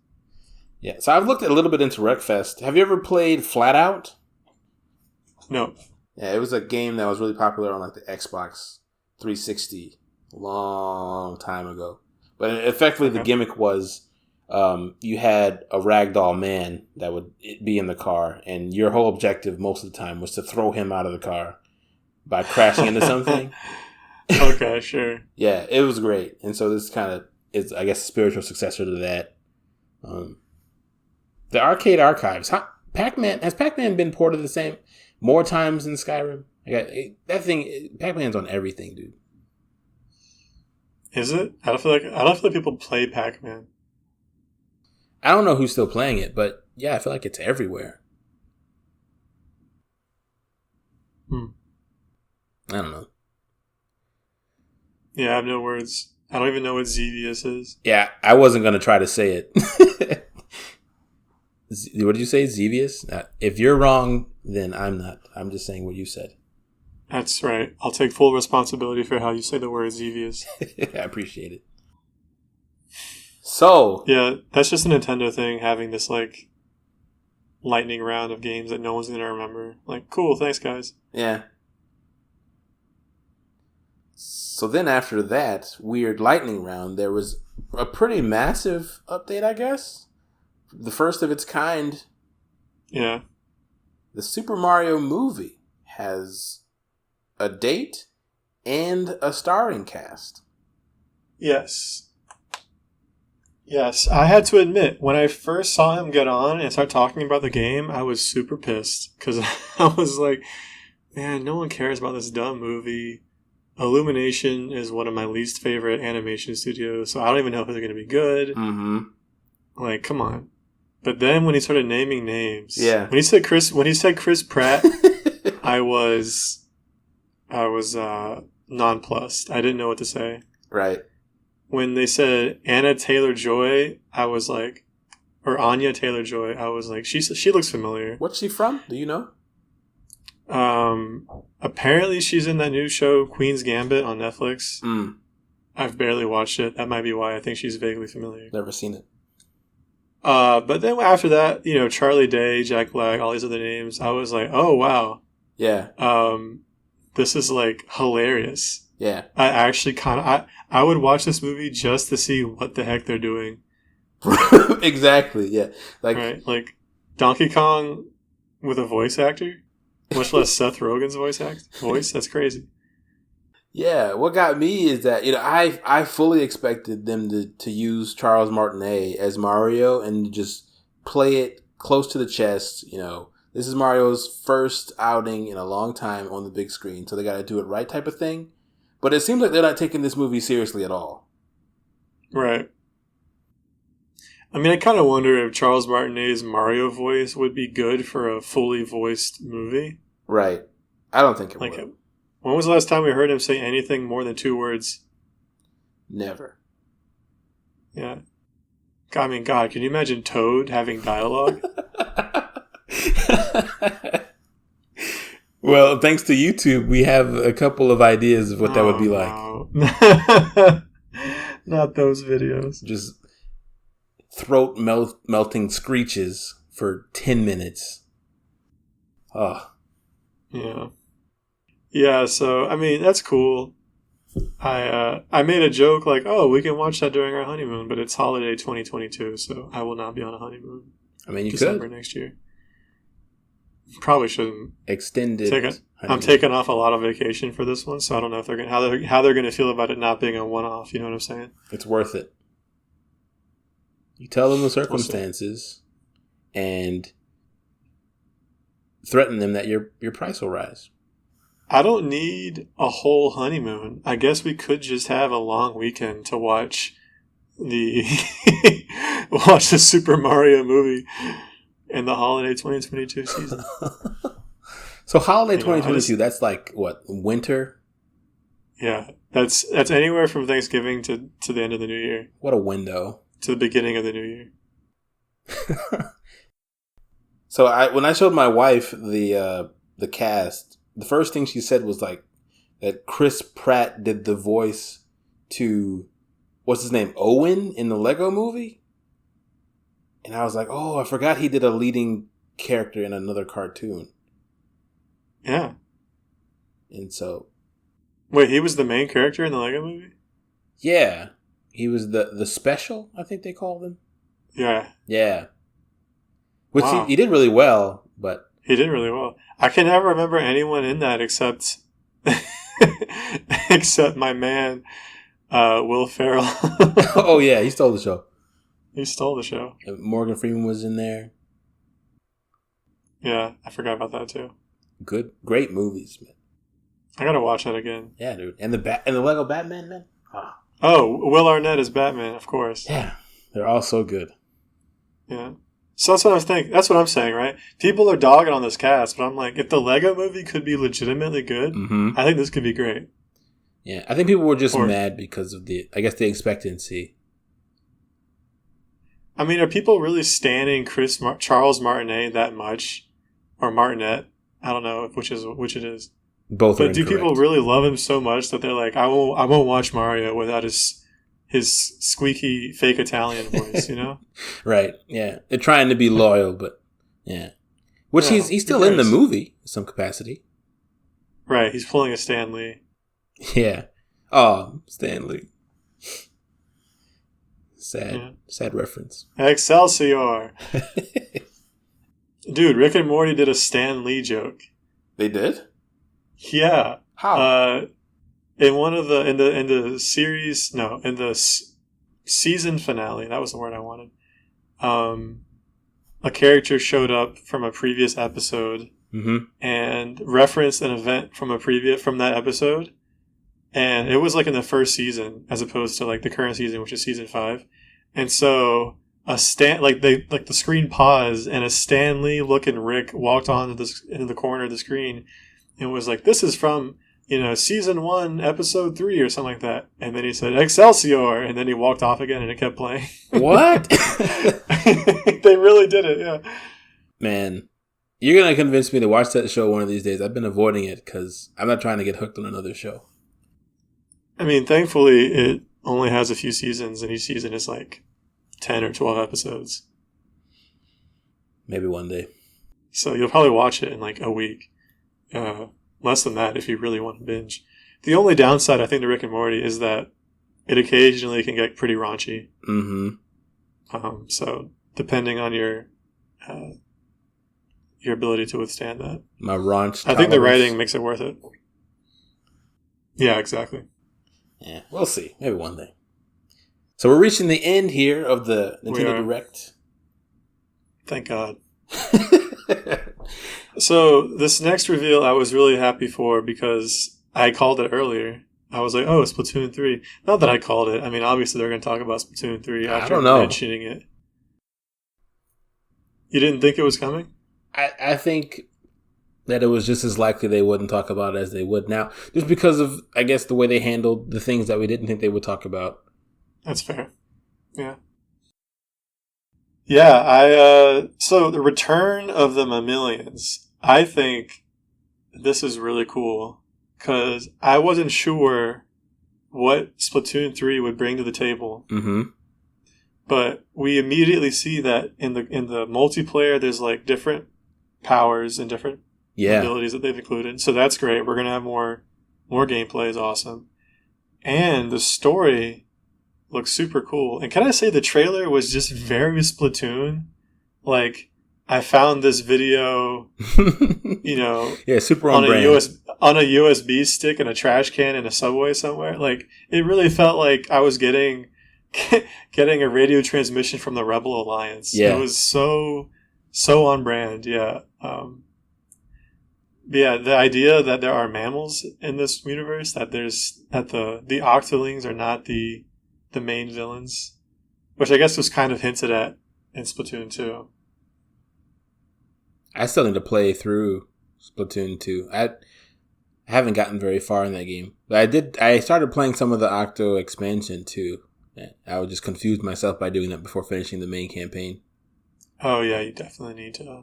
Speaker 2: Yeah, so I've looked a little bit into Wreckfest. Have you ever played Flat Out?
Speaker 1: No.
Speaker 2: Yeah, it was a game that was really popular on like the Xbox 360 a long time ago. But effectively, the gimmick was you had a ragdoll man that would be in the car, and your whole objective most of the time was to throw him out of the car by crashing into something.
Speaker 1: Okay, sure.
Speaker 2: Yeah, it was great. And so this kind of is, I guess, a spiritual successor to that. The Arcade Archives. Has Pac-Man been ported the same more times than Skyrim? That thing, Pac-Man's on everything, dude.
Speaker 1: Is it? I don't feel like people play Pac-Man.
Speaker 2: I don't know who's still playing it, but yeah, I feel like it's everywhere. I don't know.
Speaker 1: Yeah, I have no words. I don't even know what Xevious is.
Speaker 2: Yeah, I wasn't going to try to say it. What did you say, Xevious? If you're wrong, then I'm not. I'm just saying what you said.
Speaker 1: That's right. I'll take full responsibility for how you say the word Xevious.
Speaker 2: I appreciate it. So.
Speaker 1: Yeah, that's just a Nintendo thing, having this, like, lightning round of games that no one's going to remember. Like, cool, thanks, guys.
Speaker 2: Yeah. So then after that weird lightning round, there was a pretty massive update, I guess. The first of its kind.
Speaker 1: Yeah.
Speaker 2: The Super Mario movie has a date and a starring cast.
Speaker 1: Yes. Yes. I had to admit, when I first saw him get on and start talking about the game, I was super pissed. Because I was like, man, no one cares about this dumb movie. Illumination is one of my least favorite animation studios, so I don't even know if they're going to be good.
Speaker 2: Mm-hmm.
Speaker 1: Like, come on. But then when he started naming names,
Speaker 2: yeah.
Speaker 1: When he said Chris Pratt, I was nonplussed. I didn't know what to say.
Speaker 2: Right.
Speaker 1: When they said Anna Taylor-Joy, I was like, or Anya Taylor-Joy, I was like, she looks familiar.
Speaker 2: What's she from? Do you know?
Speaker 1: Apparently she's in that new show Queen's Gambit on Netflix.
Speaker 2: Mm.
Speaker 1: I've barely watched it. That might be why I think she's vaguely familiar.
Speaker 2: Never seen it.
Speaker 1: But then after that, Charlie Day, Jack Black, all these other names, I was like, oh wow.
Speaker 2: Yeah.
Speaker 1: This is like hilarious.
Speaker 2: Yeah.
Speaker 1: I actually I would watch this movie just to see what the heck they're doing.
Speaker 2: Exactly, yeah.
Speaker 1: Like Donkey Kong with a voice actor? Much less Seth Rogen's voice. That's crazy.
Speaker 2: Yeah, what got me is that I fully expected them to use Charles Martinet as Mario and just play it close to the chest. This is Mario's first outing in a long time on the big screen, so they got to do it right type of thing. But it seems like they're not taking this movie seriously at all.
Speaker 1: Right. I mean, I kind of wonder if Charles Martinet's Mario voice would be good for a fully voiced movie.
Speaker 2: Right. I don't think it would.
Speaker 1: When was the last time we heard him say anything more than 2 words?
Speaker 2: Never.
Speaker 1: Yeah. I mean, God, can you imagine Toad having dialogue?
Speaker 2: Well, thanks to YouTube, we have a couple of ideas of what that would be like.
Speaker 1: No. Not those videos.
Speaker 2: Just throat melting screeches for 10 minutes. Oh.
Speaker 1: Yeah. Yeah, so, I mean, that's cool. I made a joke like, oh, we can watch that during our honeymoon, but it's holiday 2022, so I will not be on a honeymoon.
Speaker 2: I mean, you
Speaker 1: December
Speaker 2: could.
Speaker 1: next year. Probably shouldn't.
Speaker 2: Extended.
Speaker 1: I'm taking off a lot of vacation for this one, so I don't know if how they're going to feel about it not being a one-off, you know what I'm saying?
Speaker 2: It's worth it. You tell them the circumstances and threaten them that your price will rise.
Speaker 1: I don't need a whole honeymoon. I guess we could just have a long weekend to watch the Super Mario movie in the holiday 2022 season.
Speaker 2: So holiday 2022, that's like what, winter?
Speaker 1: Yeah, that's anywhere from Thanksgiving to the end of the new year.
Speaker 2: What a window.
Speaker 1: To the beginning of the new year.
Speaker 2: So when I showed my wife the cast, the first thing she said was like that Chris Pratt did the voice to, what's his name, Owen in the Lego movie? And I was like, oh, I forgot he did a leading character in another cartoon.
Speaker 1: Yeah.
Speaker 2: And so...
Speaker 1: Wait, he was the main character in the Lego movie?
Speaker 2: Yeah. He was the special, I think they called him.
Speaker 1: Yeah.
Speaker 2: Yeah. Which
Speaker 1: Wow.
Speaker 2: he did really well, but...
Speaker 1: He did really well. I can never remember anyone in that except except my man, Will Ferrell.
Speaker 2: Oh, yeah, he stole the show.
Speaker 1: He stole the show.
Speaker 2: Morgan Freeman was in there.
Speaker 1: Yeah, I forgot about that too.
Speaker 2: Great movies, man.
Speaker 1: I gotta watch that again.
Speaker 2: Yeah, dude. And the Lego Batman, man.
Speaker 1: Oh, Will Arnett is Batman, of course.
Speaker 2: Yeah, they're all so good.
Speaker 1: Yeah. So that's what I was thinking. That's what I'm saying, right? People are dogging on this cast, but I'm like, if the Lego movie could be legitimately good, I think this could be great.
Speaker 2: Yeah, I think people were just mad because of the expectancy.
Speaker 1: I mean, are people really standing Charles Martinet that much? Or Martinet? I don't know which it is.
Speaker 2: Both are incorrect.
Speaker 1: But do people really love him so much that they're like, I won't watch Mario without his squeaky fake Italian voice, you know?
Speaker 2: Right. Yeah. They're trying to be loyal, but yeah. Which he's still in the movie in some capacity.
Speaker 1: Right. He's pulling a Stan Lee.
Speaker 2: Yeah. Oh, Stan Lee. Sad reference.
Speaker 1: Excelsior. Dude, Rick and Morty did a Stan Lee joke.
Speaker 2: They did?
Speaker 1: Yeah.
Speaker 2: How?
Speaker 1: In one of the in the series, no, in the season finale, that was the word I wanted. A character showed up from a previous episode and referenced an event from that episode, and it was like in the first season as opposed to like the current season, which is season 5. And so the screen paused, and a Stan Lee looking Rick walked into the corner of the screen and was like, "This is from." Season 1, episode 3 or something like that. And then he said, Excelsior! And then he walked off again and it kept playing.
Speaker 2: What?
Speaker 1: They really did it, yeah.
Speaker 2: Man, you're going to convince me to watch that show one of these days. I've been avoiding it because I'm not trying to get hooked on another show.
Speaker 1: I mean, thankfully, it only has a few seasons, and each season is like 10 or 12 episodes.
Speaker 2: Maybe one day.
Speaker 1: So you'll probably watch it in like a week. Less than that if you really want to binge. The only downside, I think, to Rick and Morty is that it occasionally can get pretty raunchy. So depending on your ability to withstand that.
Speaker 2: My raunch
Speaker 1: I think the writing makes it worth it. Yeah, exactly.
Speaker 2: Yeah, we'll see. Maybe one day. So we're reaching the end here of the Nintendo Direct.
Speaker 1: Thank God. So this next reveal I was really happy for because I called it earlier. I was like, oh, Splatoon 3. Not that I called it. I mean, obviously they're going to talk about Splatoon 3 after mentioning it. You didn't think it was coming?
Speaker 2: I think that it was just as likely they wouldn't talk about it as they would now. Just because of, I guess, the way they handled the things that we didn't think they would talk about.
Speaker 1: That's fair. Yeah. Yeah, so the return of the Mammalians, I think this is really cool because I wasn't sure what Splatoon 3 would bring to the table. But we immediately see that in the multiplayer, there's like different powers and different abilities that they've included. So that's great. We're going to have more gameplay is awesome. And the story looks super cool. And can I say the trailer was just very Splatoon? Like, I found this video,
Speaker 2: super
Speaker 1: on
Speaker 2: brand.
Speaker 1: on a USB stick in a trash can in a subway somewhere. Like, it really felt like I was getting a radio transmission from the Rebel Alliance.
Speaker 2: Yeah.
Speaker 1: It was so on brand. Yeah. Yeah, the idea that there are mammals in this universe, that the Octolings are not the main villains, which I guess was kind of hinted at in Splatoon 2.
Speaker 2: I still need to play through Splatoon 2. I haven't gotten very far in that game. But I started playing some of the Octo expansion too. I would just confuse myself by doing that before finishing the main campaign.
Speaker 1: Oh yeah, you definitely need to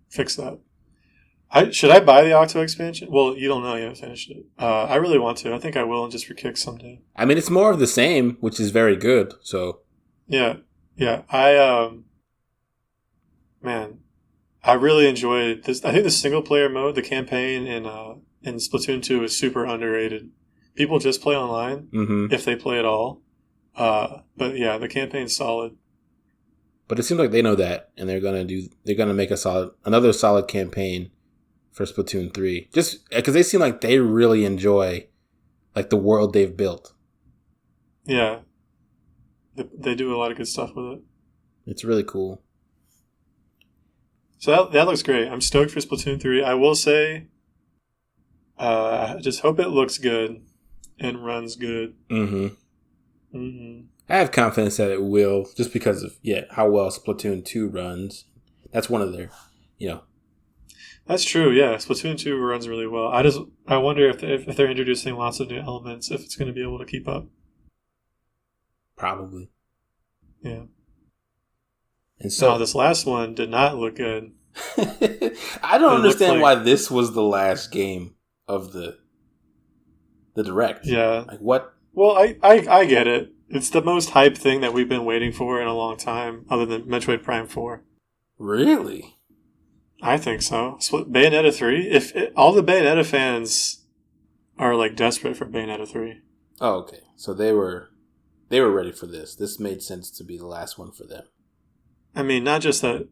Speaker 1: fix that. Should I buy the Octo expansion? Well, you don't know. You haven't finished it. I really want to. I think I will, just for kicks someday.
Speaker 2: I mean, it's more of the same, which is very good. So
Speaker 1: yeah. I really enjoyed this. I think the single player mode, the campaign in Splatoon 2 is super underrated. People just play online if they play at all. But yeah, the campaign's solid.
Speaker 2: But it seems like they know that, and they're gonna make another solid campaign for Splatoon 3. Just because they seem like they really enjoy like the world they've built.
Speaker 1: Yeah, they do a lot of good stuff with it.
Speaker 2: It's really cool.
Speaker 1: So that looks great. I'm stoked for Splatoon 3. I will say, I just hope it looks good and runs good.
Speaker 2: Mm-hmm. Mm-hmm. I have confidence that it will, just because of how well Splatoon 2 runs. That's one of their,
Speaker 1: That's true. Yeah, Splatoon 2 runs really well. I wonder if they're introducing lots of new elements, if it's going to be able to keep up.
Speaker 2: Probably.
Speaker 1: Yeah.
Speaker 2: And so
Speaker 1: this last one did not look good.
Speaker 2: I don't understand why this was the last game of the Direct.
Speaker 1: Yeah.
Speaker 2: Like what?
Speaker 1: Well, I get it. It's the most hyped thing that we've been waiting for in a long time, other than Metroid Prime 4.
Speaker 2: Really?
Speaker 1: I think so. Bayonetta 3? All the Bayonetta fans are like desperate for Bayonetta 3.
Speaker 2: Oh, okay. So they were ready for this. This made sense to be the last one for them.
Speaker 1: I mean, not just the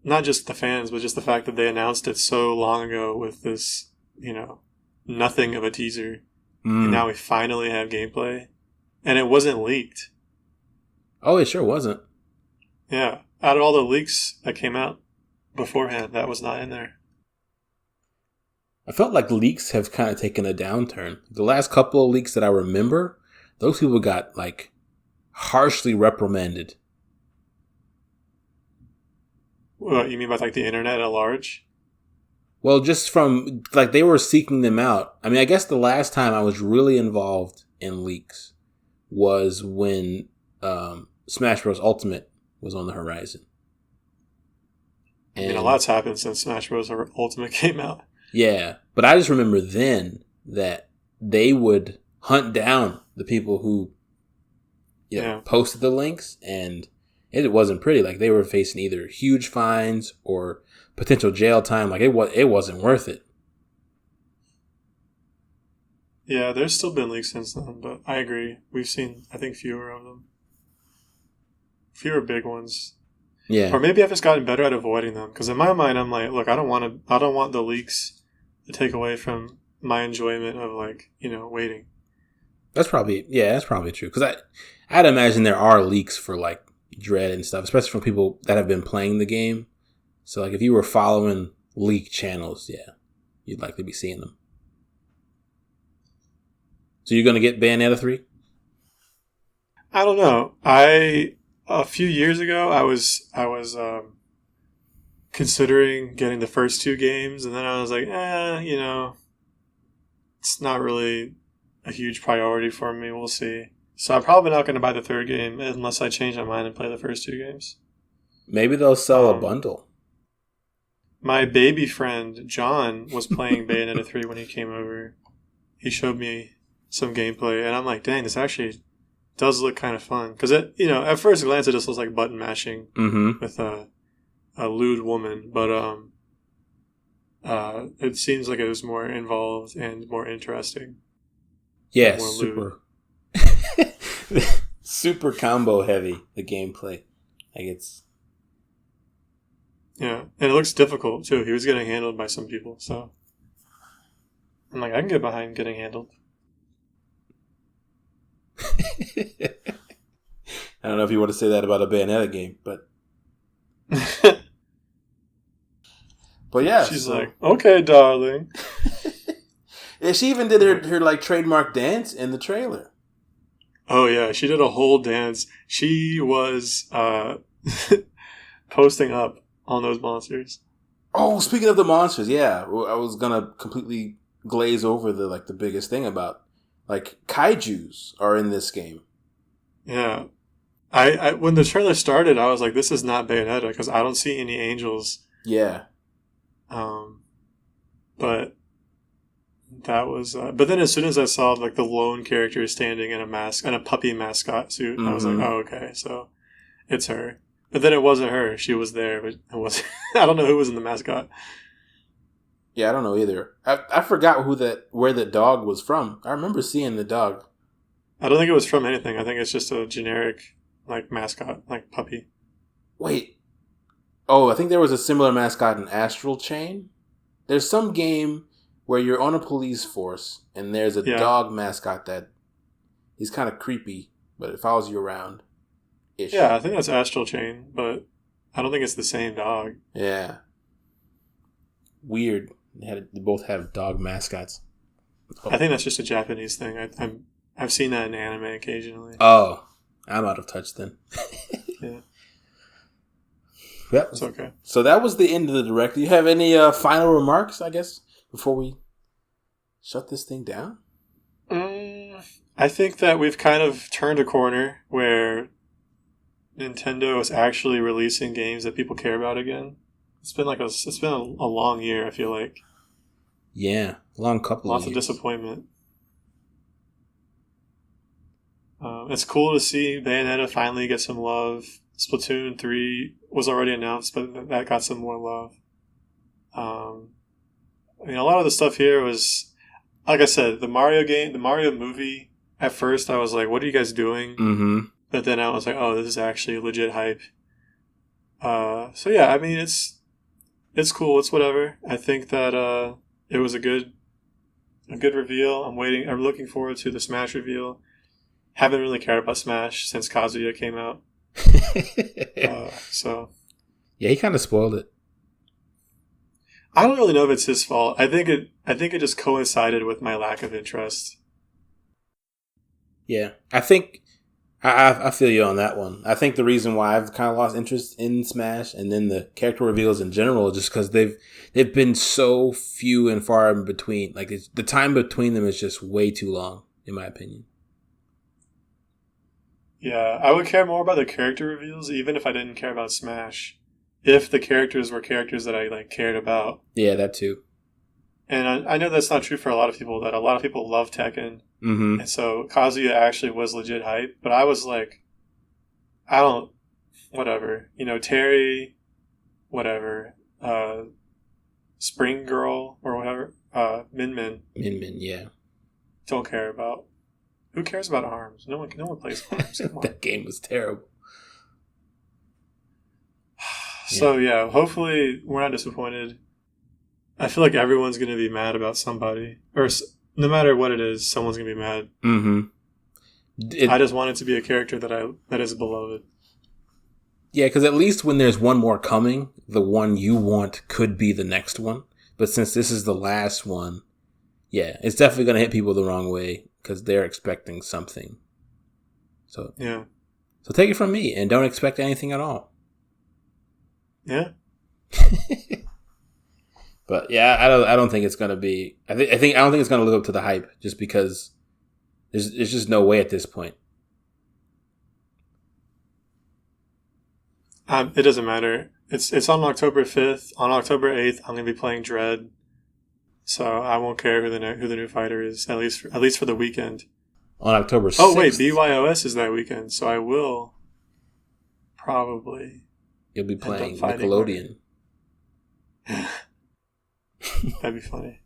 Speaker 1: fans, but just the fact that they announced it so long ago with this, nothing of a teaser. And now we finally have gameplay. And it wasn't leaked.
Speaker 2: Oh, it sure wasn't.
Speaker 1: Yeah. Out of all the leaks that came out beforehand, that was not in there.
Speaker 2: I felt like leaks have kind of taken a downturn. The last couple of leaks that I remember, those people got like harshly reprimanded.
Speaker 1: What, you mean by like the internet at large?
Speaker 2: Well, just from like they were seeking them out. I mean, I guess the last time I was really involved in leaks was when Smash Bros. Ultimate was on the horizon.
Speaker 1: And I mean, a lot's happened since Smash Bros. Ultimate came out.
Speaker 2: Yeah, but I just remember then that they would hunt down the people who posted the links, and it wasn't pretty. Like they were facing either huge fines or potential jail time. Like it wasn't worth it.
Speaker 1: Yeah, there's still been leaks since then, but I agree. We've seen, I think, fewer of them. Fewer big ones.
Speaker 2: Yeah.
Speaker 1: Or maybe I've just gotten better at avoiding them. Because in my mind, I'm like, look, I don't want the leaks to take away from my enjoyment of waiting.
Speaker 2: That's probably true. Because I'd imagine there are leaks for like Dread and stuff, especially from people that have been playing the game. So like if you were following leak channels, you'd likely be seeing them. So you're gonna get Bayonetta 3?
Speaker 1: I don't know. A few years ago, I was considering getting the first two games, and then I was like, it's not really a huge priority for me. We'll see. So I'm probably not going to buy the third game unless I change my mind and play the first two games.
Speaker 2: Maybe they'll sell a bundle.
Speaker 1: My baby friend, John, was playing Bayonetta 3 when he came over. He showed me some gameplay, and I'm like, dang, this actually does look kind of fun. Because, at first glance, it just looks like button mashing with a lewd woman. But it seems like it was more involved and more interesting.
Speaker 2: Yeah, super combo heavy, the gameplay. Like it's...
Speaker 1: Yeah, and it looks difficult, too. He was getting handled by some people, so... I'm like, I can get behind getting handled.
Speaker 2: I don't know if you want to say that about a Bayonetta game, but... But yeah.
Speaker 1: She's like, okay, darling.
Speaker 2: Yeah, she even did her like trademark dance in the trailer.
Speaker 1: Oh yeah, she did a whole dance. She was posting up on those monsters.
Speaker 2: Oh, speaking of the monsters, yeah, I was gonna completely glaze over the biggest thing about kaijus are in this game.
Speaker 1: Yeah, I when the trailer started, I was like, this is not Bayonetta because I don't see any angels.
Speaker 2: Yeah.
Speaker 1: But that was. But then as soon as I saw the lone character standing in a mask and a puppy mascot suit, I was like, oh okay, so it's her. But then it wasn't her. She was there, but it wasn't. I don't know who was in the mascot.
Speaker 2: Yeah, I don't know either. I forgot where the dog was from. I remember seeing the dog.
Speaker 1: I don't think it was from anything. I think it's just a generic like mascot, like puppy.
Speaker 2: Wait. Oh, I think there was a similar mascot in Astral Chain. There's some game where you're on a police force and there's a dog mascot that he's kind of creepy, but it follows you around.
Speaker 1: Yeah, I think that's Astral Chain, but I don't think it's the same dog.
Speaker 2: Yeah. Weird. They both have dog mascots.
Speaker 1: Oh. I think that's just a Japanese thing. I've seen that in anime occasionally.
Speaker 2: Oh, I'm out of touch then.
Speaker 1: Yeah.
Speaker 2: Yep.
Speaker 1: It's okay.
Speaker 2: So that was the end of the Direct. Do you have any final remarks, I guess, before we shut this thing down?
Speaker 1: I think that we've kind of turned a corner where Nintendo is actually releasing games that people care about again. It's been a long year, I feel like.
Speaker 2: Yeah, long couple
Speaker 1: Lots
Speaker 2: of years.
Speaker 1: Lots of disappointment. It's cool to see Bayonetta finally get some love. Splatoon 3 was already announced, but that got some more love. I mean, a lot of the stuff here was, like I said, the Mario movie, at first I was like, what are you guys doing?
Speaker 2: Mm-hmm.
Speaker 1: But then I was like, oh, this is actually legit hype. So yeah, I mean, it's cool. It's whatever. I think that it was a good reveal. I'm looking forward to the Smash reveal. Haven't really cared about Smash since Kazuya came out. So
Speaker 2: yeah, he kind of spoiled it.
Speaker 1: I don't really know if it's his fault. I think it just coincided with my lack of interest.
Speaker 2: Yeah, I think I feel you on that one. I think the reason why I've kind of lost interest in Smash and then the character reveals in general is just because they've been so few and far in between. Like the time between them is just way too long, in my opinion.
Speaker 1: Yeah, I would care more about the character reveals, even if I didn't care about Smash. If the characters were characters that I cared about.
Speaker 2: Yeah, that too.
Speaker 1: And I know that's not true for a lot of people. That a lot of people love Tekken,
Speaker 2: mm-hmm.
Speaker 1: And so Kazuya actually was legit hype. But I was like, whatever. Terry, whatever. Spring Girl or whatever. Min Min.
Speaker 2: Min Min, yeah.
Speaker 1: Don't care about. Who cares about ARMS? No one plays ARMS.
Speaker 2: That game was terrible.
Speaker 1: So yeah, hopefully we're not disappointed. I feel like everyone's going to be mad about somebody, or no matter what it is, someone's going to be mad.
Speaker 2: Mm-hmm.
Speaker 1: I just want it to be a character that is beloved.
Speaker 2: Yeah, because at least when there's one more coming, the one you want could be the next one. But since this is the last one, yeah, it's definitely going to hit people the wrong way because they're expecting something. So
Speaker 1: yeah. So
Speaker 2: take it from me and don't expect anything at all.
Speaker 1: Yeah.
Speaker 2: But yeah, I don't think it's gonna be. I don't think it's gonna live up to the hype just because there's just no way at this point.
Speaker 1: It doesn't matter. It's on October 5th. On October 8th, I'm gonna be playing Dread, so I won't care who the new fighter is. At least for the weekend.
Speaker 2: On October 6th.
Speaker 1: Oh wait, BYOS is that weekend, so I will probably.
Speaker 2: You'll be playing Nickelodeon.
Speaker 1: That'd be funny.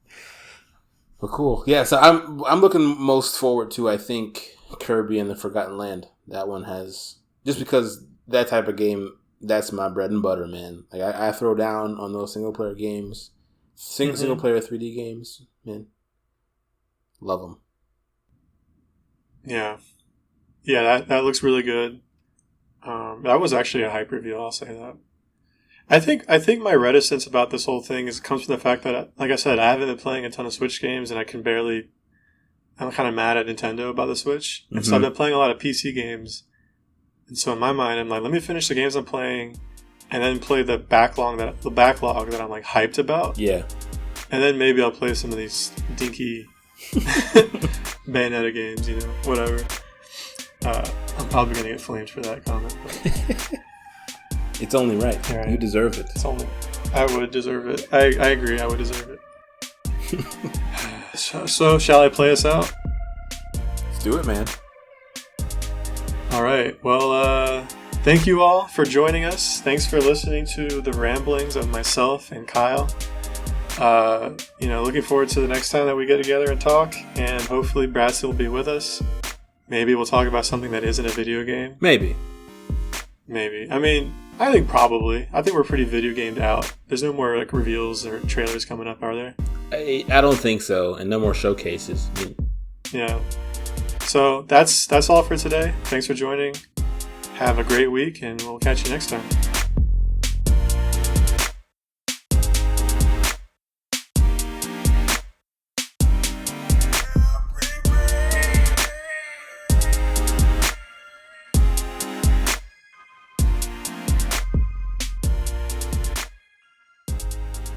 Speaker 2: Well, cool. Yeah, so I'm looking most forward to, I think, Kirby and the Forgotten Land. That one has, just because that type of game, that's my bread and butter, man. Like I throw down on those single player games, single player 3D games, man. Love them.
Speaker 1: Yeah, that looks really good. That was actually a hype reveal. I'll say that. I think my reticence about this whole thing comes from the fact that, like I said, I haven't been playing a ton of Switch games, and I'm kind of mad at Nintendo about the Switch. And so I've been playing a lot of PC games. And so in my mind, I'm like, let me finish the games I'm playing, and then play the backlog that I'm like hyped about.
Speaker 2: Yeah.
Speaker 1: And then maybe I'll play some of these dinky Bayonetta games, whatever. I'm probably going to get flamed for that comment. But.
Speaker 2: It's only right. You deserve it.
Speaker 1: I would deserve it. I agree. I would deserve it. So shall I play us out?
Speaker 2: Let's do it, man.
Speaker 1: All right. Well, thank you all for joining us. Thanks for listening to the ramblings of myself and Kyle. Looking forward to the next time that we get together and talk, and hopefully Bradson will be with us. Maybe we'll talk about something that isn't a video game.
Speaker 2: Maybe.
Speaker 1: I mean, I think probably. I think we're pretty video gamed out. There's no more like reveals or trailers coming up, are there?
Speaker 2: I don't think so, and no more showcases.
Speaker 1: Yeah. So that's all for today. Thanks for joining. Have a great week, and we'll catch you next time.